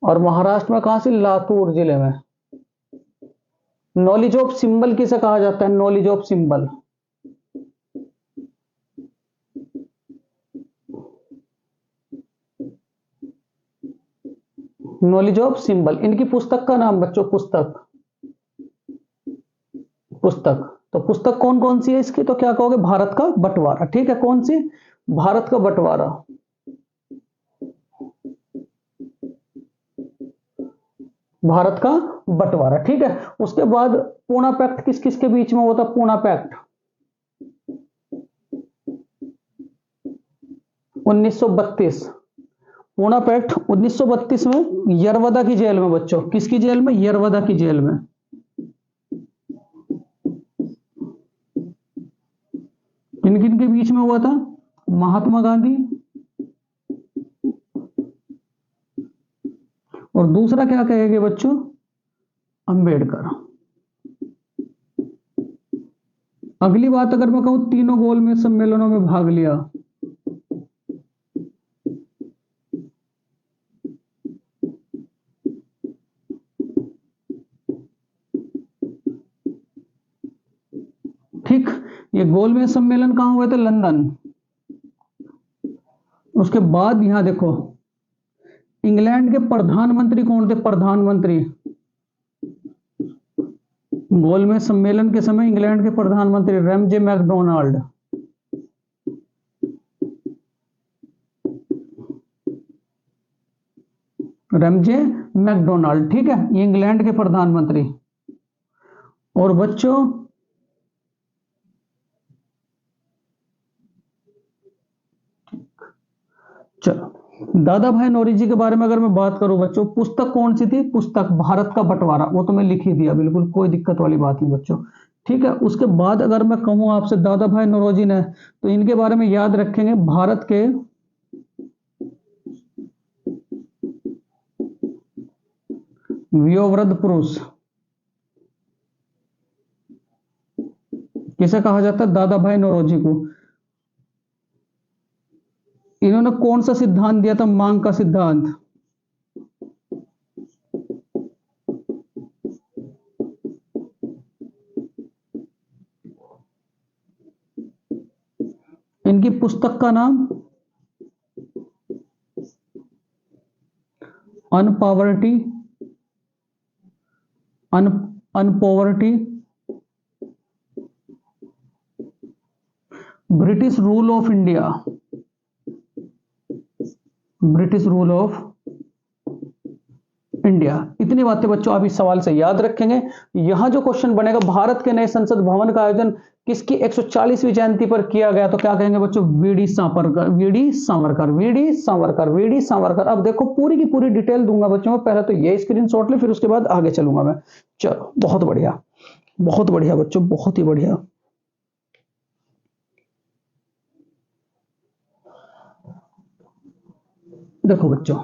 और महाराष्ट्र में कहां से? लातूर जिले में। नॉलेज ऑफ सिंबल किसे कहा जाता है? Knowledge of symbol, knowledge of symbol. इनकी पुस्तक का नाम बच्चों, पुस्तक, पुस्तक। तो पुस्तक कौन कौन सी है इसकी? तो क्या कहोगे? भारत का बंटवारा। ठीक है, कौन सी? भारत का बंटवारा। भारत का बंटवारा, ठीक है। उसके बाद पूना पैक्ट किस किस के बीच में हुआ था? पूना पैक्ट 1932। पूना पैक्ट 1932 में यरवदा की जेल में बच्चों। किसकी जेल में? यरवदा की जेल में। किन किन के बीच में हुआ था? महात्मा गांधी, और दूसरा क्या कहेंगे बच्चों? अंबेडकर। अगली बात अगर मैं कहूं, तीनों गोलमेज सम्मेलनों में भाग लिया। ठीक, ये गोलमेज सम्मेलन कहां हुए थे? लंदन। उसके बाद यहां देखो, इंग्लैंड के प्रधानमंत्री कौन थे? प्रधानमंत्री, गोलमेज सम्मेलन के समय इंग्लैंड के प्रधानमंत्री रैमजे मैकडोनाल्ड। रैमजे मैकडोनाल्ड, ठीक है, ये इंग्लैंड के प्रधानमंत्री। और बच्चों, चलो दादा भाई नौरोजी के बारे में अगर मैं बात करूं बच्चों, पुस्तक कौन सी थी? पुस्तक भारत का बंटवारा, वो तो मैं लिख ही दिया, बिल्कुल कोई दिक्कत वाली बात नहीं बच्चों। ठीक है, उसके बाद अगर मैं कहूं आपसे दादा भाई नौरोजी ने, तो इनके बारे में याद रखेंगे भारत के वयोवृद्ध पुरुष। किसे कहा जाता है? दादा भाई नौरोजी को। इन्होंने कौन सा सिद्धांत दिया था? मांग का सिद्धांत। इनकी पुस्तक का नाम on poverty on poverty British rule of India. British rule of India. इतनी बातें बच्चों आप इस सवाल से याद रखेंगे। यहां जो क्वेश्चन बनेगा, भारत के नए संसद भवन का आयोजन किसकी 140वीं जयंती पर किया गया? तो क्या कहेंगे बच्चों? VD Savarkar, VD Savarkar, VD Savarkar, VD Savarkar. अब देखो पूरी की पूरी डिटेल दूंगा बच्चों में, पहले तो ये स्क्रीनशॉट ले, फिर उसके बाद आगे चलूंगा मैं। चलो बहुत बढ़िया, बहुत बढ़िया बच्चों, बहुत ही बढ़िया। देखो बच्चों,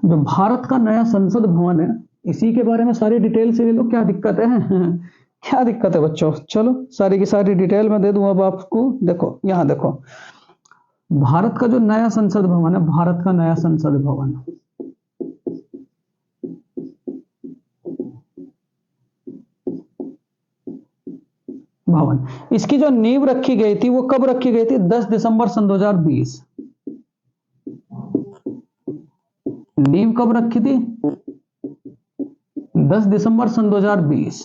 जो भारत का नया संसद भवन है, इसी के बारे में सारी डिटेल से ले लो, क्या दिक्कत है? क्या दिक्कत है बच्चों? चलो सारी की सारी डिटेल मैं दे दूं अब आपको। देखो यहां देखो, भारत का जो नया संसद भवन है, भारत का नया संसद भवन, इसकी जो नींव रखी गई थी वो कब रखी गई थी? 10 दिसंबर सन 2020। नींव कब रखी थी? 10 दिसंबर सन 2020।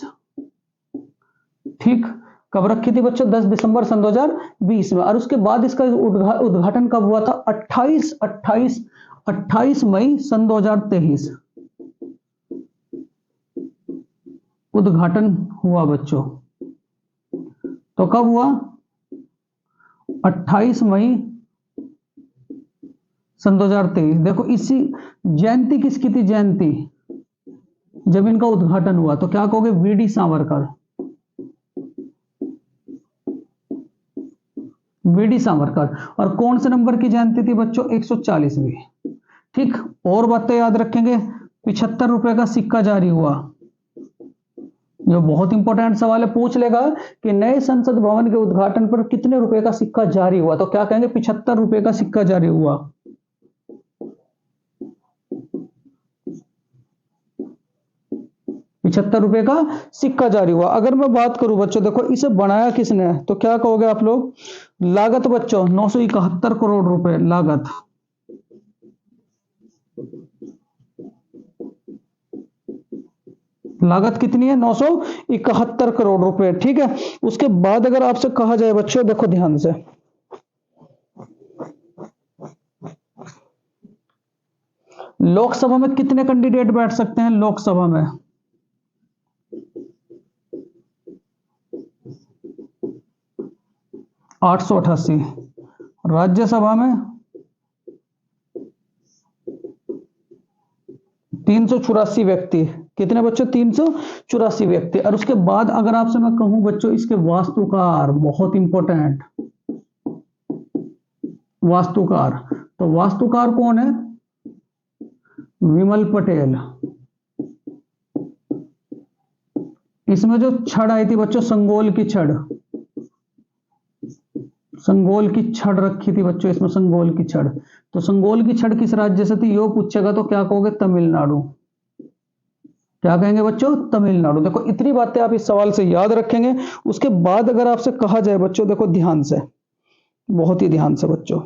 ठीक, कब रखी थी बच्चों? 10 दिसंबर सन 2020 में। और उसके बाद इसका उद्घाटन कब हुआ था? 28 मई सन 2023 उद्घाटन हुआ बच्चों। तो कब हुआ? 28 मई सन 2023। देखो इसी जयंती किसकी थी? जयंती जब इनका उद्घाटन हुआ, तो क्या कहोगे? VD Savarkar, VD Savarkar. और कौन से नंबर की जयंती थी बच्चों? 140वीं। ठीक, और बातें याद रखेंगे। 75 रुपए का सिक्का जारी हुआ, जो बहुत इंपॉर्टेंट सवाल है, पूछ लेगा कि नए संसद भवन के उद्घाटन पर कितने रुपए का सिक्का जारी हुआ? तो क्या कहेंगे? 75 रुपए का सिक्का जारी हुआ। 75 रुपए का सिक्का जारी हुआ। अगर मैं बात करूं बच्चों, देखो इसे बनाया किसने? तो क्या कहोगे आप लोग? लागत बच्चों 971 करोड़ रुपए लागत। लागत कितनी है? 971 करोड़ रुपए। ठीक है, उसके बाद अगर आपसे कहा जाए बच्चों, देखो ध्यान से, लोकसभा में कितने कैंडिडेट बैठ सकते हैं? लोकसभा में 888। राज्यसभा में 384 व्यक्ति। कितने बच्चों? 384 व्यक्ति। और उसके बाद अगर आपसे मैं कहूं बच्चों, इसके वास्तुकार, बहुत इंपॉर्टेंट, वास्तुकार, तो वास्तुकार कौन है? विमल पटेल। इसमें जो छड़ आई थी बच्चों, संगोल की छड़, संगोल की छड़ रखी थी बच्चों इसमें, संगोल की छड़। तो संगोल की छड़ किस राज्य से थी? यो पूछेगा तो क्या कहोगे? तमिलनाडु। क्या कहेंगे बच्चों? तमिलनाडु। देखो इतनी बातें आप इस सवाल से याद रखेंगे। उसके बाद अगर आपसे कहा जाए बच्चों, देखो ध्यान से, बहुत ही ध्यान से बच्चों,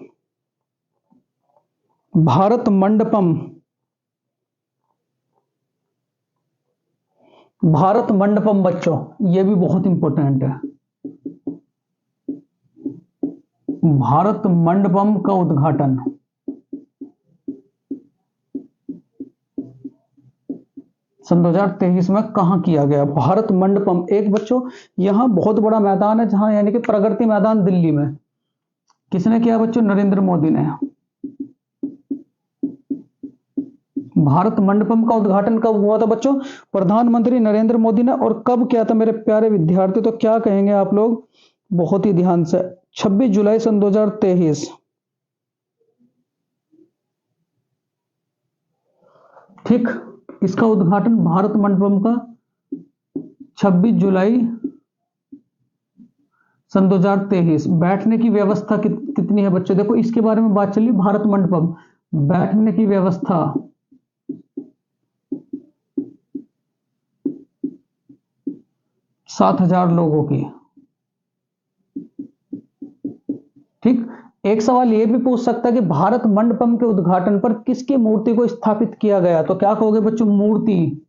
भारत मंडपम, भारत मंडपम बच्चों, यह भी बहुत इंपॉर्टेंट है। भारत मंडपम का उद्घाटन सन 2023 में कहां किया गया? भारत मंडपम। एक बच्चों यहां बहुत बड़ा मैदान है, जहां यानी कि प्रगति मैदान, दिल्ली में। किसने किया बच्चों? नरेंद्र मोदी ने। भारत मंडपम का उद्घाटन कब हुआ था बच्चों? प्रधानमंत्री नरेंद्र मोदी ने। और कब किया था मेरे प्यारे विद्यार्थी? तो क्या कहेंगे आप लोग बहुत ही ध्यान से? 26 जुलाई सन 2023। ठीक, इसका उद्घाटन भारत मंडपम का 26 जुलाई सन 2023। बैठने की व्यवस्था कितनी है बच्चों? देखो इसके बारे में बात चली, भारत मंडपम। बैठने की व्यवस्था 7,000 लोगों की। ठीक, एक सवाल यह भी पूछ सकता है कि भारत मंडपम के उद्घाटन पर किसकी मूर्ति को स्थापित किया गया? तो क्या कहोगे बच्चों? मूर्ति।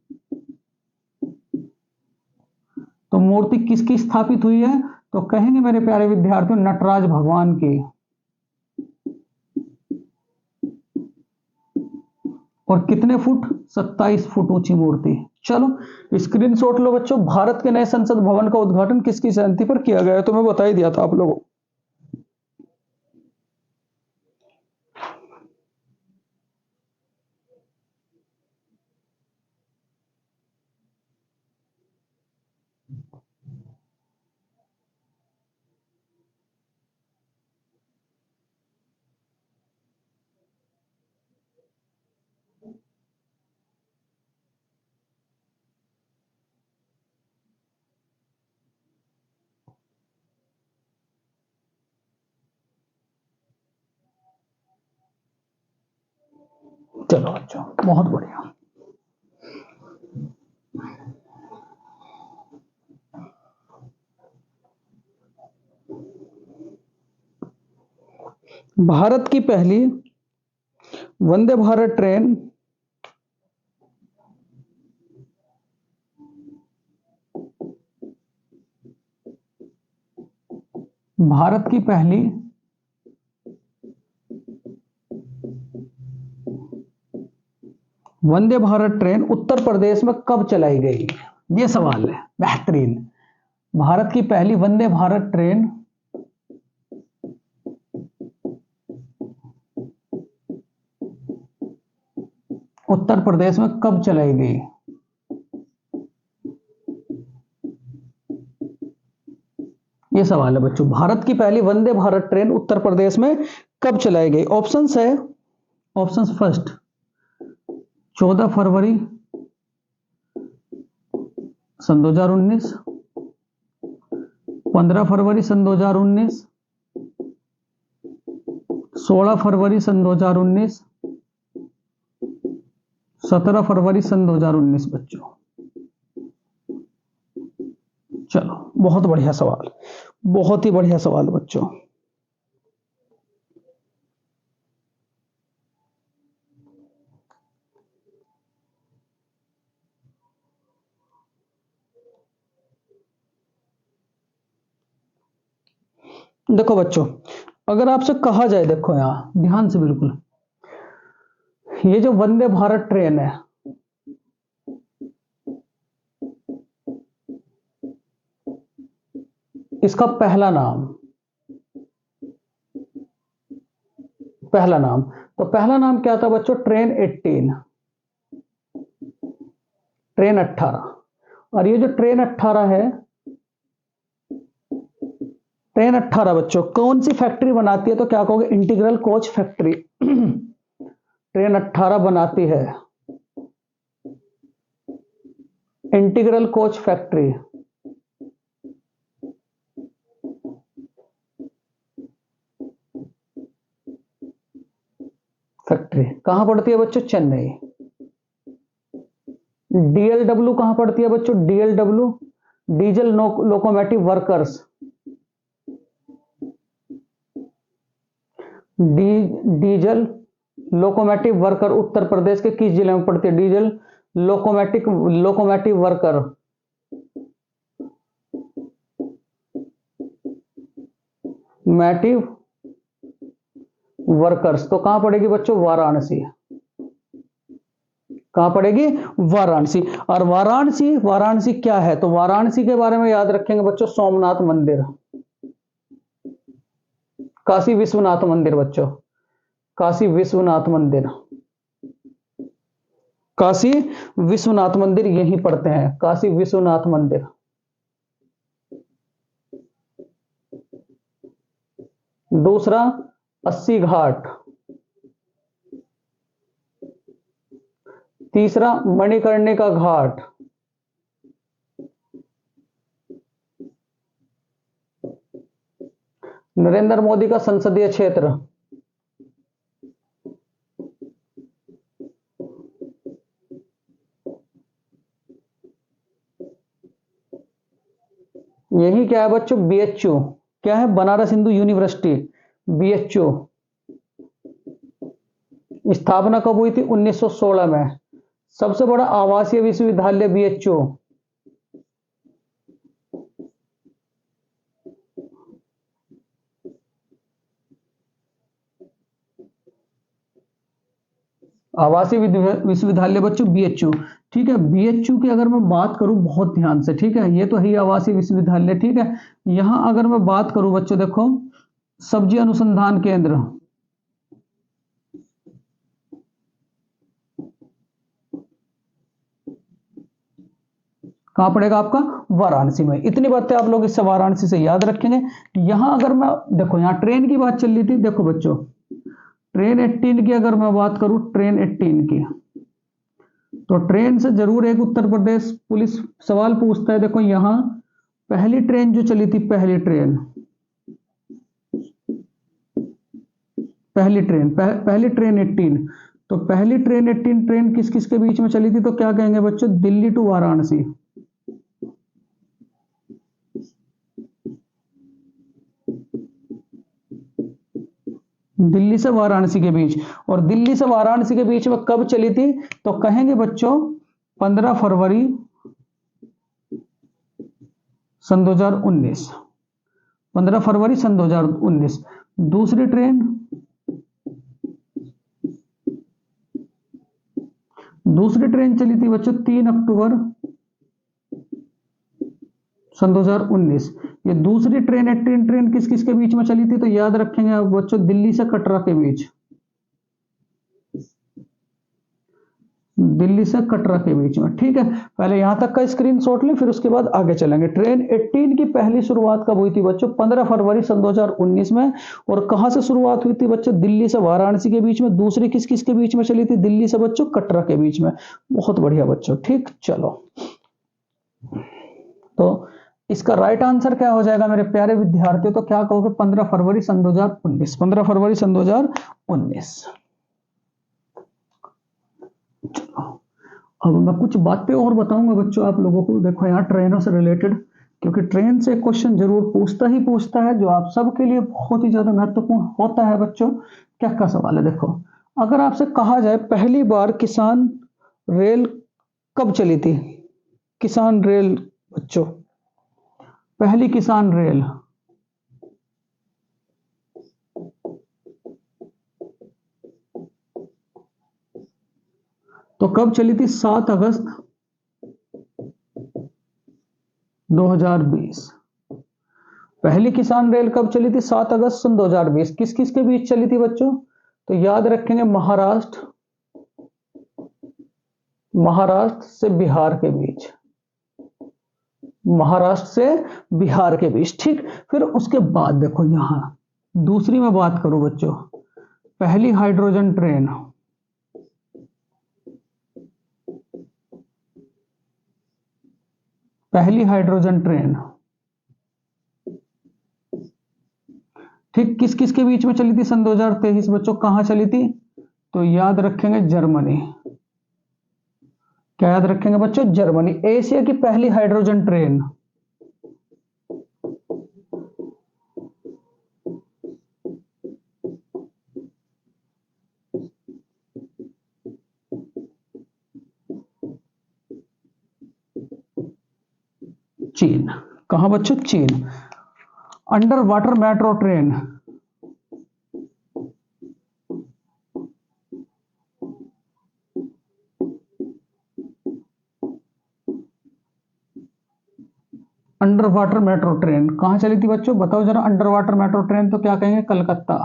तो मूर्ति किसकी स्थापित हुई है? तो कहेंगे मेरे प्यारे विद्यार्थियों नटराज भगवान की। और कितने फुट? 27 फुट ऊंची मूर्ति। चलो स्क्रीनशॉट लो बच्चों। भारत के नए संसद भवन का उद्घाटन किसकी जयंती पर किया गया है? तो मैं बता ही दिया था आप लोगों को। चलो बच्चों बहुत बढ़िया। भारत की पहली वंदे भारत ट्रेन भारत की पहली वंदे भारत ट्रेन उत्तर प्रदेश में कब चलाई गई? ये सवाल है बेहतरीन। भारत की पहली वंदे भारत ट्रेन उत्तर प्रदेश में कब चलाई गई? ये सवाल है बच्चों। भारत की पहली वंदे भारत ट्रेन उत्तर प्रदेश में कब चलाई गई? ऑप्शंस है, ऑप्शंस फर्स्ट 14 फरवरी सन 2019, 15 फरवरी सन 2019, 16 फरवरी सन 2019, 17 फरवरी सन 2019 बच्चों। चलो बहुत बढ़िया सवाल, बहुत ही बढ़िया सवाल बच्चों। देखो बच्चों, अगर आपसे कहा जाए, देखो यहां ध्यान से बिल्कुल, ये जो वंदे भारत ट्रेन है, इसका पहला नाम, तो पहला नाम क्या था बच्चों? Train 18, train 18। और ये जो ट्रेन 18 है, ट्रेन 18 बच्चों कौन सी फैक्ट्री बनाती है? तो क्या कहोगे? इंटीग्रल कोच फैक्ट्री ट्रेन 18 बनाती है इंटीग्रल कोच फैक्ट्री। कहां पड़ती है बच्चों? चेन्नई। डीएलडब्ल्यू कहां पड़ती है बच्चों? DLW diesel locomotive workers, diesel locomotive worker Uttar Pradesh के किस जिले में पड़ती है? Diesel locomotive worker motive workers. तो कहां पड़ेगी बच्चों? वाराणसी। कहां पड़ेगी? वाराणसी। और वाराणसी, वाराणसी क्या है? तो वाराणसी के बारे में याद रखेंगे बच्चों, सोमनाथ मंदिर, काशी विश्वनाथ मंदिर बच्चों, काशी विश्वनाथ मंदिर। काशी विश्वनाथ मंदिर यहीं पड़ते हैं, काशी विश्वनाथ मंदिर। दूसरा 80 घाट। तीसरा मणिकर्णिका घाट। नरेंद्र मोदी का संसदीय क्षेत्र। यही क्या है बच्चों, बीएचयू। क्या है, बनारस हिंदू यूनिवर्सिटी, बीएचयू। स्थापना कब हुई थी, 1916 में। सबसे बड़ा आवासीय विश्वविद्यालय बीएचयू। आवासीय विश्वविद्यालय बच्चों बीएचयू। ठीक है, बीएचयू की अगर मैं बात करूं बहुत ध्यान से, ठीक है, ये तो है आवासीय विश्वविद्यालय। ठीक है, यहां अगर मैं बात करूं बच्चों, देखो सब्जी अनुसंधान केंद्र, कहां पड़ेगा आपका, वाराणसी में। इतनी बातें आप लोग इससे वाराणसी से याद रखेंगे। यहां अगर मैं देखो, यहां ट्रेन की बात चल रही थी, देखो बच्चों ट्रेन 18 की अगर मैं बात करूं, ट्रेन 18 की, तो ट्रेन से जरूर एक उत्तर प्रदेश पुलिस सवाल पूछता है। देखो यहां पहली ट्रेन जो चली थी, पहली ट्रेन पहली ट्रेन 18, तो पहली ट्रेन 18 ट्रेन किस किस के बीच में चली थी, तो क्या कहेंगे बच्चों, दिल्ली टू वाराणसी। दिल्ली से वाराणसी के बीच। और दिल्ली से वाराणसी के बीच में कब चली थी, तो कहेंगे बच्चों 15 फरवरी सन 2019। 15 फरवरी सन 2019। दूसरी ट्रेन, चली थी बच्चों 3 अक्टूबर सन 2019। ये दूसरी ट्रेन 18 ट्रेन किस किस के बीच में चली थी, तो याद रखेंगे आप बच्चों दिल्ली से कटरा के बीच। दिल्ली से कटरा के बीच में। ठीक है, पहले यहां तक का स्क्रीनशॉट लें, फिर उसके बाद आगे चलेंगे। ट्रेन 18 की पहली शुरुआत कब हुई थी बच्चों, 15 फरवरी सन 2019 में। और कहां से शुरुआत हुई थी बच्चों, दिल्ली से वाराणसी के बीच में। दूसरी किस किस के बीच में चली थी, दिल्ली से बच्चों कटरा के बीच में। बहुत बढ़िया बच्चों, ठीक, चलो तो इसका राइट आंसर क्या हो जाएगा मेरे प्यारे विद्यार्थियों, तो क्या कहोगे, 15 फरवरी सन 2019। 15 फरवरी सन 2019। अब मैं कुछ बातें और बताऊंगा बच्चों आप लोगों को। देखो यहाँ ट्रेनों से रिलेटेड, क्योंकि ट्रेन से क्वेश्चन जरूर पूछता है, जो आप सबके लिए बहुत ही ज्यादा महत्वपूर्ण होता है बच्चों। क्या सवाल है, देखो अगर आपसे कहा जाए पहली बार किसान रेल कब चली थी, किसान रेल बच्चों, पहली किसान रेल तो कब चली थी, 7 अगस्त 2020। पहली किसान रेल कब चली थी, 7 अगस्त सन 2020। किस किस के बीच चली थी बच्चों, तो याद रखेंगे महाराष्ट्र से बिहार के बीच। महाराष्ट्र से बिहार के बीच। ठीक, फिर उसके बाद देखो यहां दूसरी मैं बात करूं बच्चों, पहली हाइड्रोजन ट्रेन, पहली हाइड्रोजन ट्रेन, ठीक, किस किस के बीच में चली थी सन 2023 बच्चों, कहां चली थी, तो याद रखेंगे जर्मनी। क्या याद रखेंगे बच्चों, जर्मनी। एशिया की पहली हाइड्रोजन ट्रेन, चीन। कहां बच्चों, चीन। Under water metro train, under water metro train कहां चली थी बच्चों, बताओ जरा। अंडर वाटर मेट्रो ट्रेन तो क्या कहेंगे, कलकत्ता।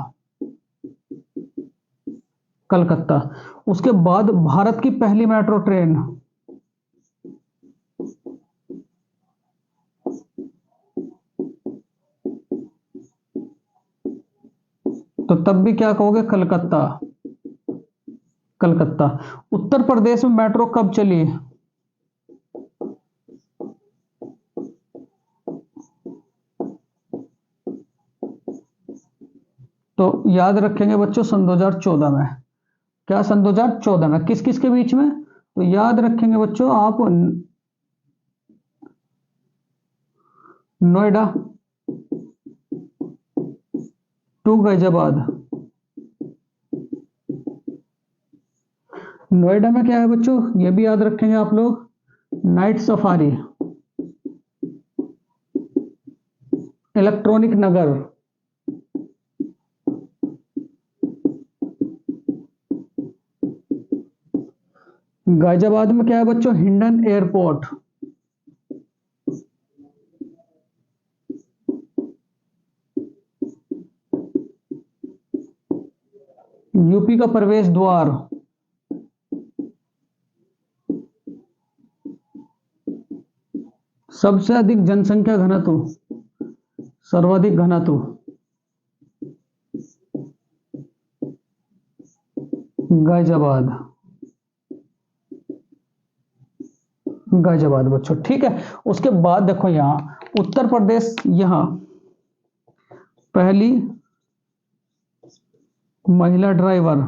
कलकत्ता। उसके बाद भारत की पहली मेट्रो ट्रेन, तो तब भी क्या कहोगे, कलकत्ता। कलकत्ता। उत्तर प्रदेश में मेट्रो कब चली? तो याद रखेंगे बच्चों सन 2014 में। क्या सन 2014 में? किस किस के बीच में? तो याद रखेंगे बच्चों आप, नोएडा टू गाजियाबाद। नोएडा में क्या है बच्चों, ये भी याद रखेंगे आप लोग, नाइट सफारी, इलेक्ट्रॉनिक नगर। गाजियाबाद में क्या है बच्चों, हिंडन एयरपोर्ट। यूपी का प्रवेश द्वार, सबसे अधिक जनसंख्या घनत्व, सर्वाधिक घनत्व, गाजियाबाद। गाजियाबाद बच्चों, ठीक है। उसके बाद देखो यहां उत्तर प्रदेश, यहां पहली महिला ड्राइवर,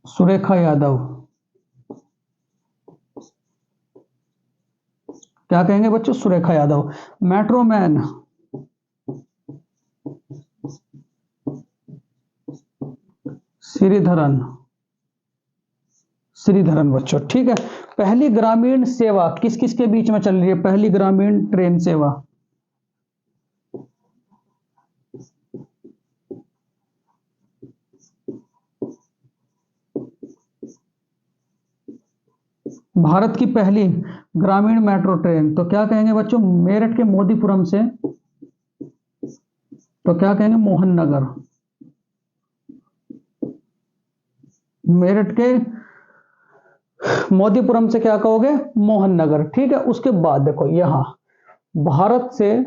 सुरेखा यादव। क्या कहेंगे बच्चों, सुरेखा यादव। मेट्रो मैन, श्रीधरन, श्रीधरन बच्चों, ठीक है। पहली ग्रामीण सेवा किस किस के बीच में चल रही है, पहली ग्रामीण ट्रेन सेवा? भारत की पहली ग्रामीण मेट्रो ट्रेन, तो क्या कहेंगे बच्चों, मेरठ के मोदीपुरम से, तो क्या कहेंगे, मोहन नगर। मेरठ के मोदीपुरम से क्या कहोगे, मोहन नगर, ठीक है। उसके बाद देखो यहां भारत से,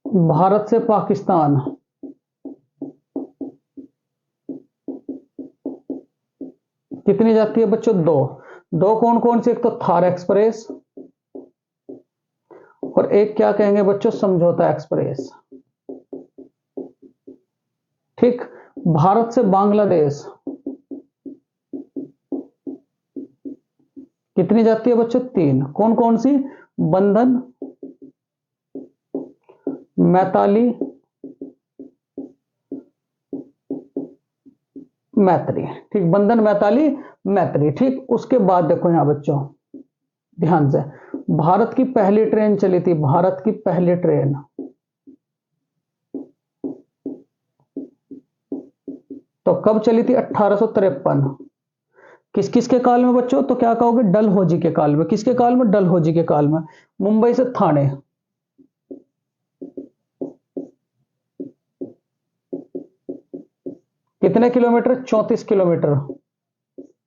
भारत से पाकिस्तान कितनी जाती है बच्चों, दो। दो कौन कौन से, एक तो थार एक्सप्रेस, और एक क्या कहेंगे बच्चों, समझौता एक्सप्रेस, ठीक। भारत से बांग्लादेश कितनी जाती है बच्चों, तीन। कौन कौन सी, बंधन, मैताली, मैत्री, ठीक। बंधन, मैताली, मैत्री, ठीक। उसके बाद देखो यहां बच्चों ध्यान से, भारत की पहली ट्रेन चली थी, भारत की पहली ट्रेन, तो कब चली थी, 1853। किस किस के काल में बच्चों, तो क्या कहोगे, डलहौजी के काल में। किसके काल में, डलहौजी के काल में। मुंबई से थाने, कितने किलोमीटर, 34 किलोमीटर।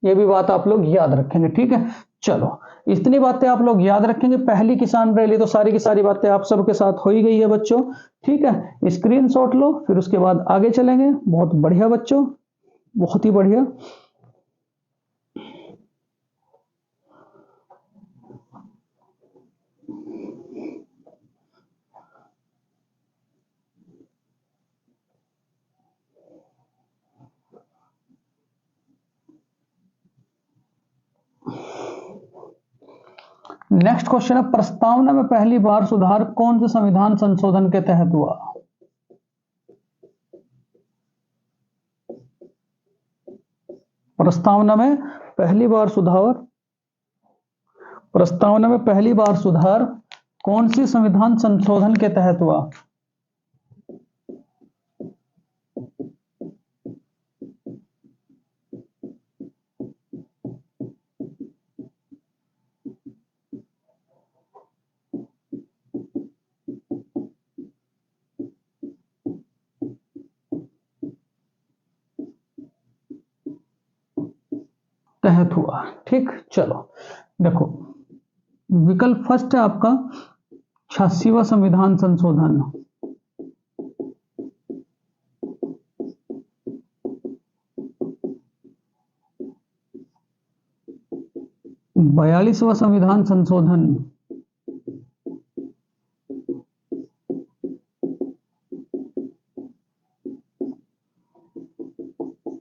ये भी बात आप लोग याद रखेंगे, ठीक है। चलो, इतनी बातें आप लोग याद रखेंगे। पहली किसान रैली तो सारी की सारी बातें आप सबके साथ हो ही गई है बच्चों, ठीक है। स्क्रीनशॉट लो, फिर उसके बाद आगे चलेंगे। बहुत बढ़िया बच्चों, बहुत ही बढ़िया। नेक्स्ट क्वेश्चन है, प्रस्तावना में पहली बार सुधार कौन से संविधान संशोधन के तहत हुआ? प्रस्तावना में पहली बार सुधार, प्रस्तावना में पहली बार सुधार कौन सी संविधान संशोधन के तहत हुआ? तहत हुआ। ठीक, चलो देखो, विकल्प फर्स्ट है आपका 86वां संविधान संशोधन, 42वां संविधान संशोधन,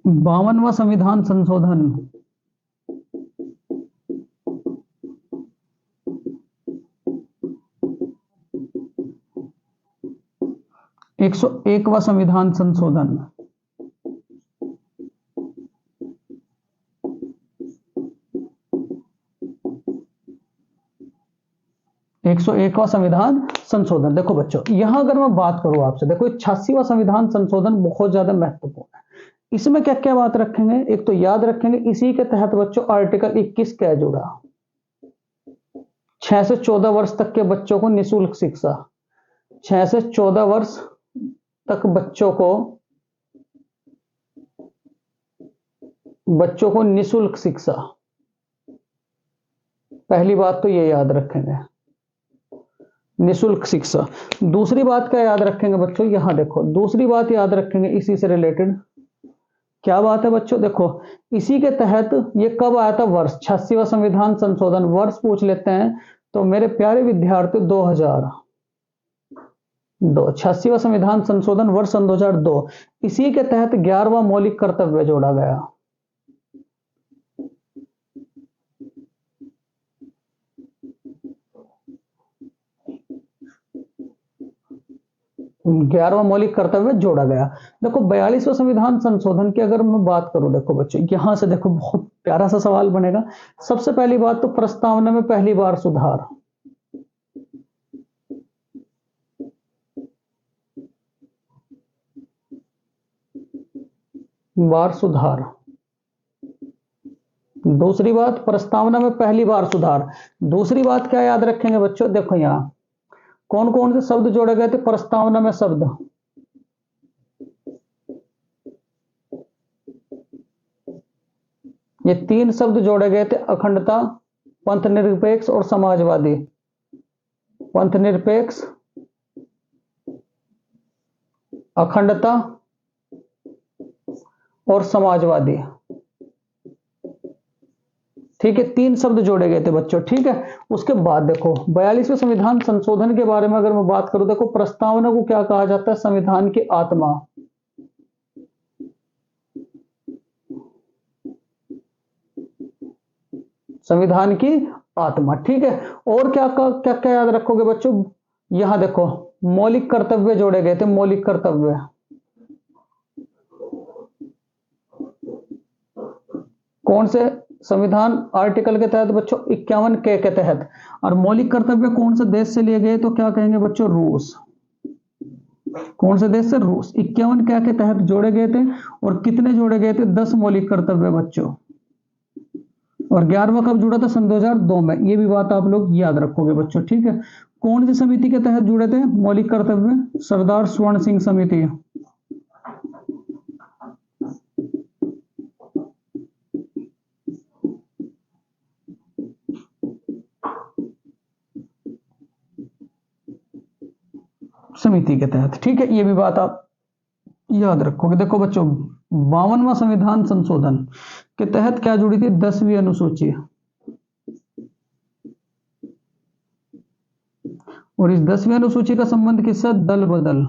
52वां संविधान संशोधन, 101वां संविधान संशोधन, 101वां संविधान संशोधन। देखो बच्चों, यहां अगर मैं बात करूं आपसे, देखो 86वां संविधान संशोधन बहुत ज्यादा महत्वपूर्ण है। इसमें क्या क्या बात रखेंगे, एक तो याद रखेंगे इसी के तहत बच्चों आर्टिकल 21 क्या जुड़ा, 6 से 14 वर्ष तक के बच्चों को निःशुल्क शिक्षा, 6 से 14 वर्ष तक बच्चों को निःशुल्क शिक्षा। पहली बात तो ये याद रखेंगे, निःशुल्क शिक्षा। दूसरी बात क्या याद रखेंगे बच्चों, यहां देखो दूसरी बात याद रखेंगे इसी से रिलेटेड, क्या बात है बच्चों, देखो इसी के तहत ये कब आया था, वर्ष 86वां संविधान संशोधन, वर्ष पूछ लेते हैं तो मेरे प्यारे विद्यार्थी 2002, 86वां संविधान संशोधन वर्ष सन 2002। इसी के तहत 11वां मौलिक कर्तव्य जोड़ा गया। ग्यारहवां मौलिक कर्तव्य जोड़ा गया। देखो 42वां संविधान संशोधन की अगर मैं बात करूं, देखो बच्चों यहां से देखो बहुत प्यारा सा सवाल बनेगा। सबसे पहली बात तो प्रस्तावना में पहली बार सुधार, दूसरी बात प्रस्तावना में पहली बार सुधार। दूसरी बात क्या याद रखेंगे बच्चों, देखो यहां कौन कौन से शब्द जोड़े गए थे प्रस्तावना में, शब्द ये 3 शब्द जोड़े गए थे, अखंडता, पंथ निरपेक्ष और समाजवादी। पंथ निरपेक्ष, अखंडता और समाजवादी। ठीक है, 3 शब्द जोड़े गए थे बच्चों। ठीक है, उसके बाद देखो 42वें संविधान संशोधन के बारे में अगर मैं बात करूं, देखो प्रस्तावना को क्या कहा जाता है, संविधान की आत्मा। संविधान की आत्मा। ठीक है, और क्या क्या क्या याद रखोगे बच्चों, यहां देखो मौलिक कर्तव्य जोड़े गए थे, मौलिक कर्तव्य कौन से संविधान आर्टिकल के तहत बच्चों 51 के तहत। और मौलिक कर्तव्य कौन से देश से लिए गए, तो क्या कहेंगे बच्चों, रूस। कौन से देश से, रूस। 51 क्या के तहत जोड़े गए थे, और कितने जोड़े गए थे, 10 मौलिक कर्तव्य बच्चों। और 11वां कब जुड़ा था, सन 2002 में। ये भी बात आप लोग याद रखोगे बच्चों। ठीक है, कौन सी समिति के तहत जुड़े थे मौलिक कर्तव्य, सरदार स्वर्ण सिंह समिति। समिति के तहत। ठीक है, ये भी बात आप याद रखोगे। देखो बच्चों 52वां संविधान संशोधन के तहत क्या जुड़ी थी, 10वीं अनुसूची। और इस 10वीं अनुसूची का संबंध किससे, दल बदल।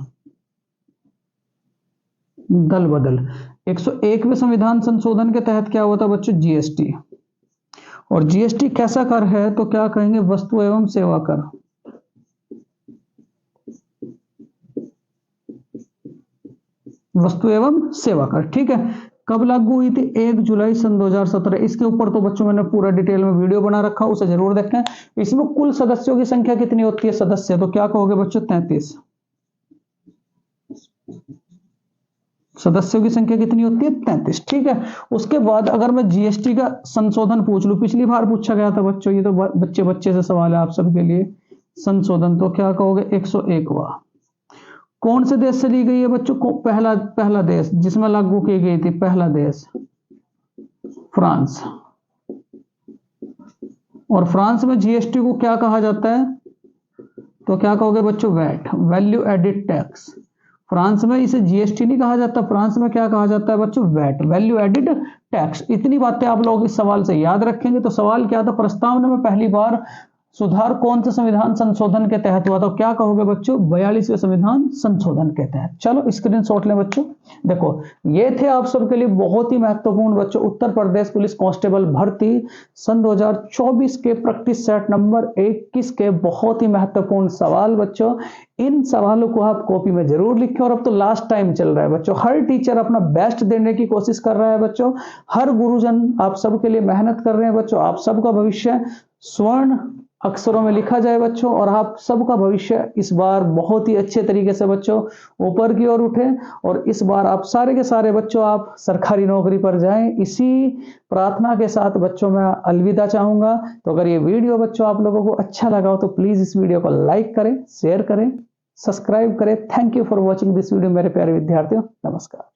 101वें संविधान संशोधन के तहत क्या हुआ था बच्चों, जीएसटी। और जीएसटी कैसा कर है, तो क्या कहेंगे, वस्तु एवं सेवा कर। वस्तु एवं सेवा कर। ठीक है, कब लागू हुई थी, 1 जुलाई सन 2017। इसके ऊपर तो बच्चों मैंने पूरा डिटेल में वीडियो बना रखा, उसे जरूर देखें। इसमें कुल सदस्यों की संख्या कितनी होती है, सदस्य, तो क्या कहोगे बच्चों, 33। सदस्यों की संख्या कितनी होती है, 33। ठीक है, उसके बाद अगर मैं जीएसटी का संशोधन पूछ लूं, पिछली बार पूछा गया था बच्चों, ये तो बच्चे से सवाल है आप सबके लिए। संशोधन तो क्या कहोगे, 101वां। कौन से देश से ली गई है बच्चों को, पहला देश जिसमें लागू की गई थी, पहला देश फ्रांस। और फ्रांस में जीएसटी को क्या कहा जाता है? तो क्या कहोगे बच्चों? VAT, value added tax. France में इसे जीएसटी नहीं कहा जाता, फ्रांस में क्या कहा जाता है बच्चों? VAT, value added tax. इतनी बातें आप लोग इस सवाल से याद रखेंगे। तो सवाल क्या था? प्रस्तावना में पहली बार सुधार कौन से संविधान संशोधन के तहत हुआ? तो क्या कहोगे बच्चों? 42वें संविधान संशोधन के तहत। चलो स्क्रीनशॉट लें बच्चों। देखो ये थे आप सबके लिए बहुत ही महत्वपूर्ण बच्चों उत्तर प्रदेश पुलिस कांस्टेबल भर्ती सन 2024 के प्रैक्टिस सेट नंबर 21 के बहुत ही महत्वपूर्ण सवाल बच्चों। इन सवालों को आप कॉपी में जरूर लिखें। और अब तो लास्ट टाइम चल रहा है बच्चों, हर टीचर अपना बेस्ट देने की कोशिश कर रहा है बच्चों, हर गुरुजन आप सबके लिए मेहनत कर रहे हैं बच्चों। आप सबका भविष्य स्वर्ण अक्षरों में लिखा जाए बच्चों, और आप सबका भविष्य इस बार बहुत ही अच्छे तरीके से बच्चों ऊपर की ओर उठे, और इस बार आप सारे के सारे बच्चों आप सरकारी नौकरी पर जाएं। इसी प्रार्थना के साथ बच्चों मैं अलविदा चाहूंगा। तो अगर ये वीडियो बच्चों आप लोगों को अच्छा लगा हो तो प्लीज इस वीडियो को लाइक करें, शेयर करें, सब्सक्राइब करें। Thank you for watching this video मेरे प्यारे विद्यार्थियों। नमस्कार।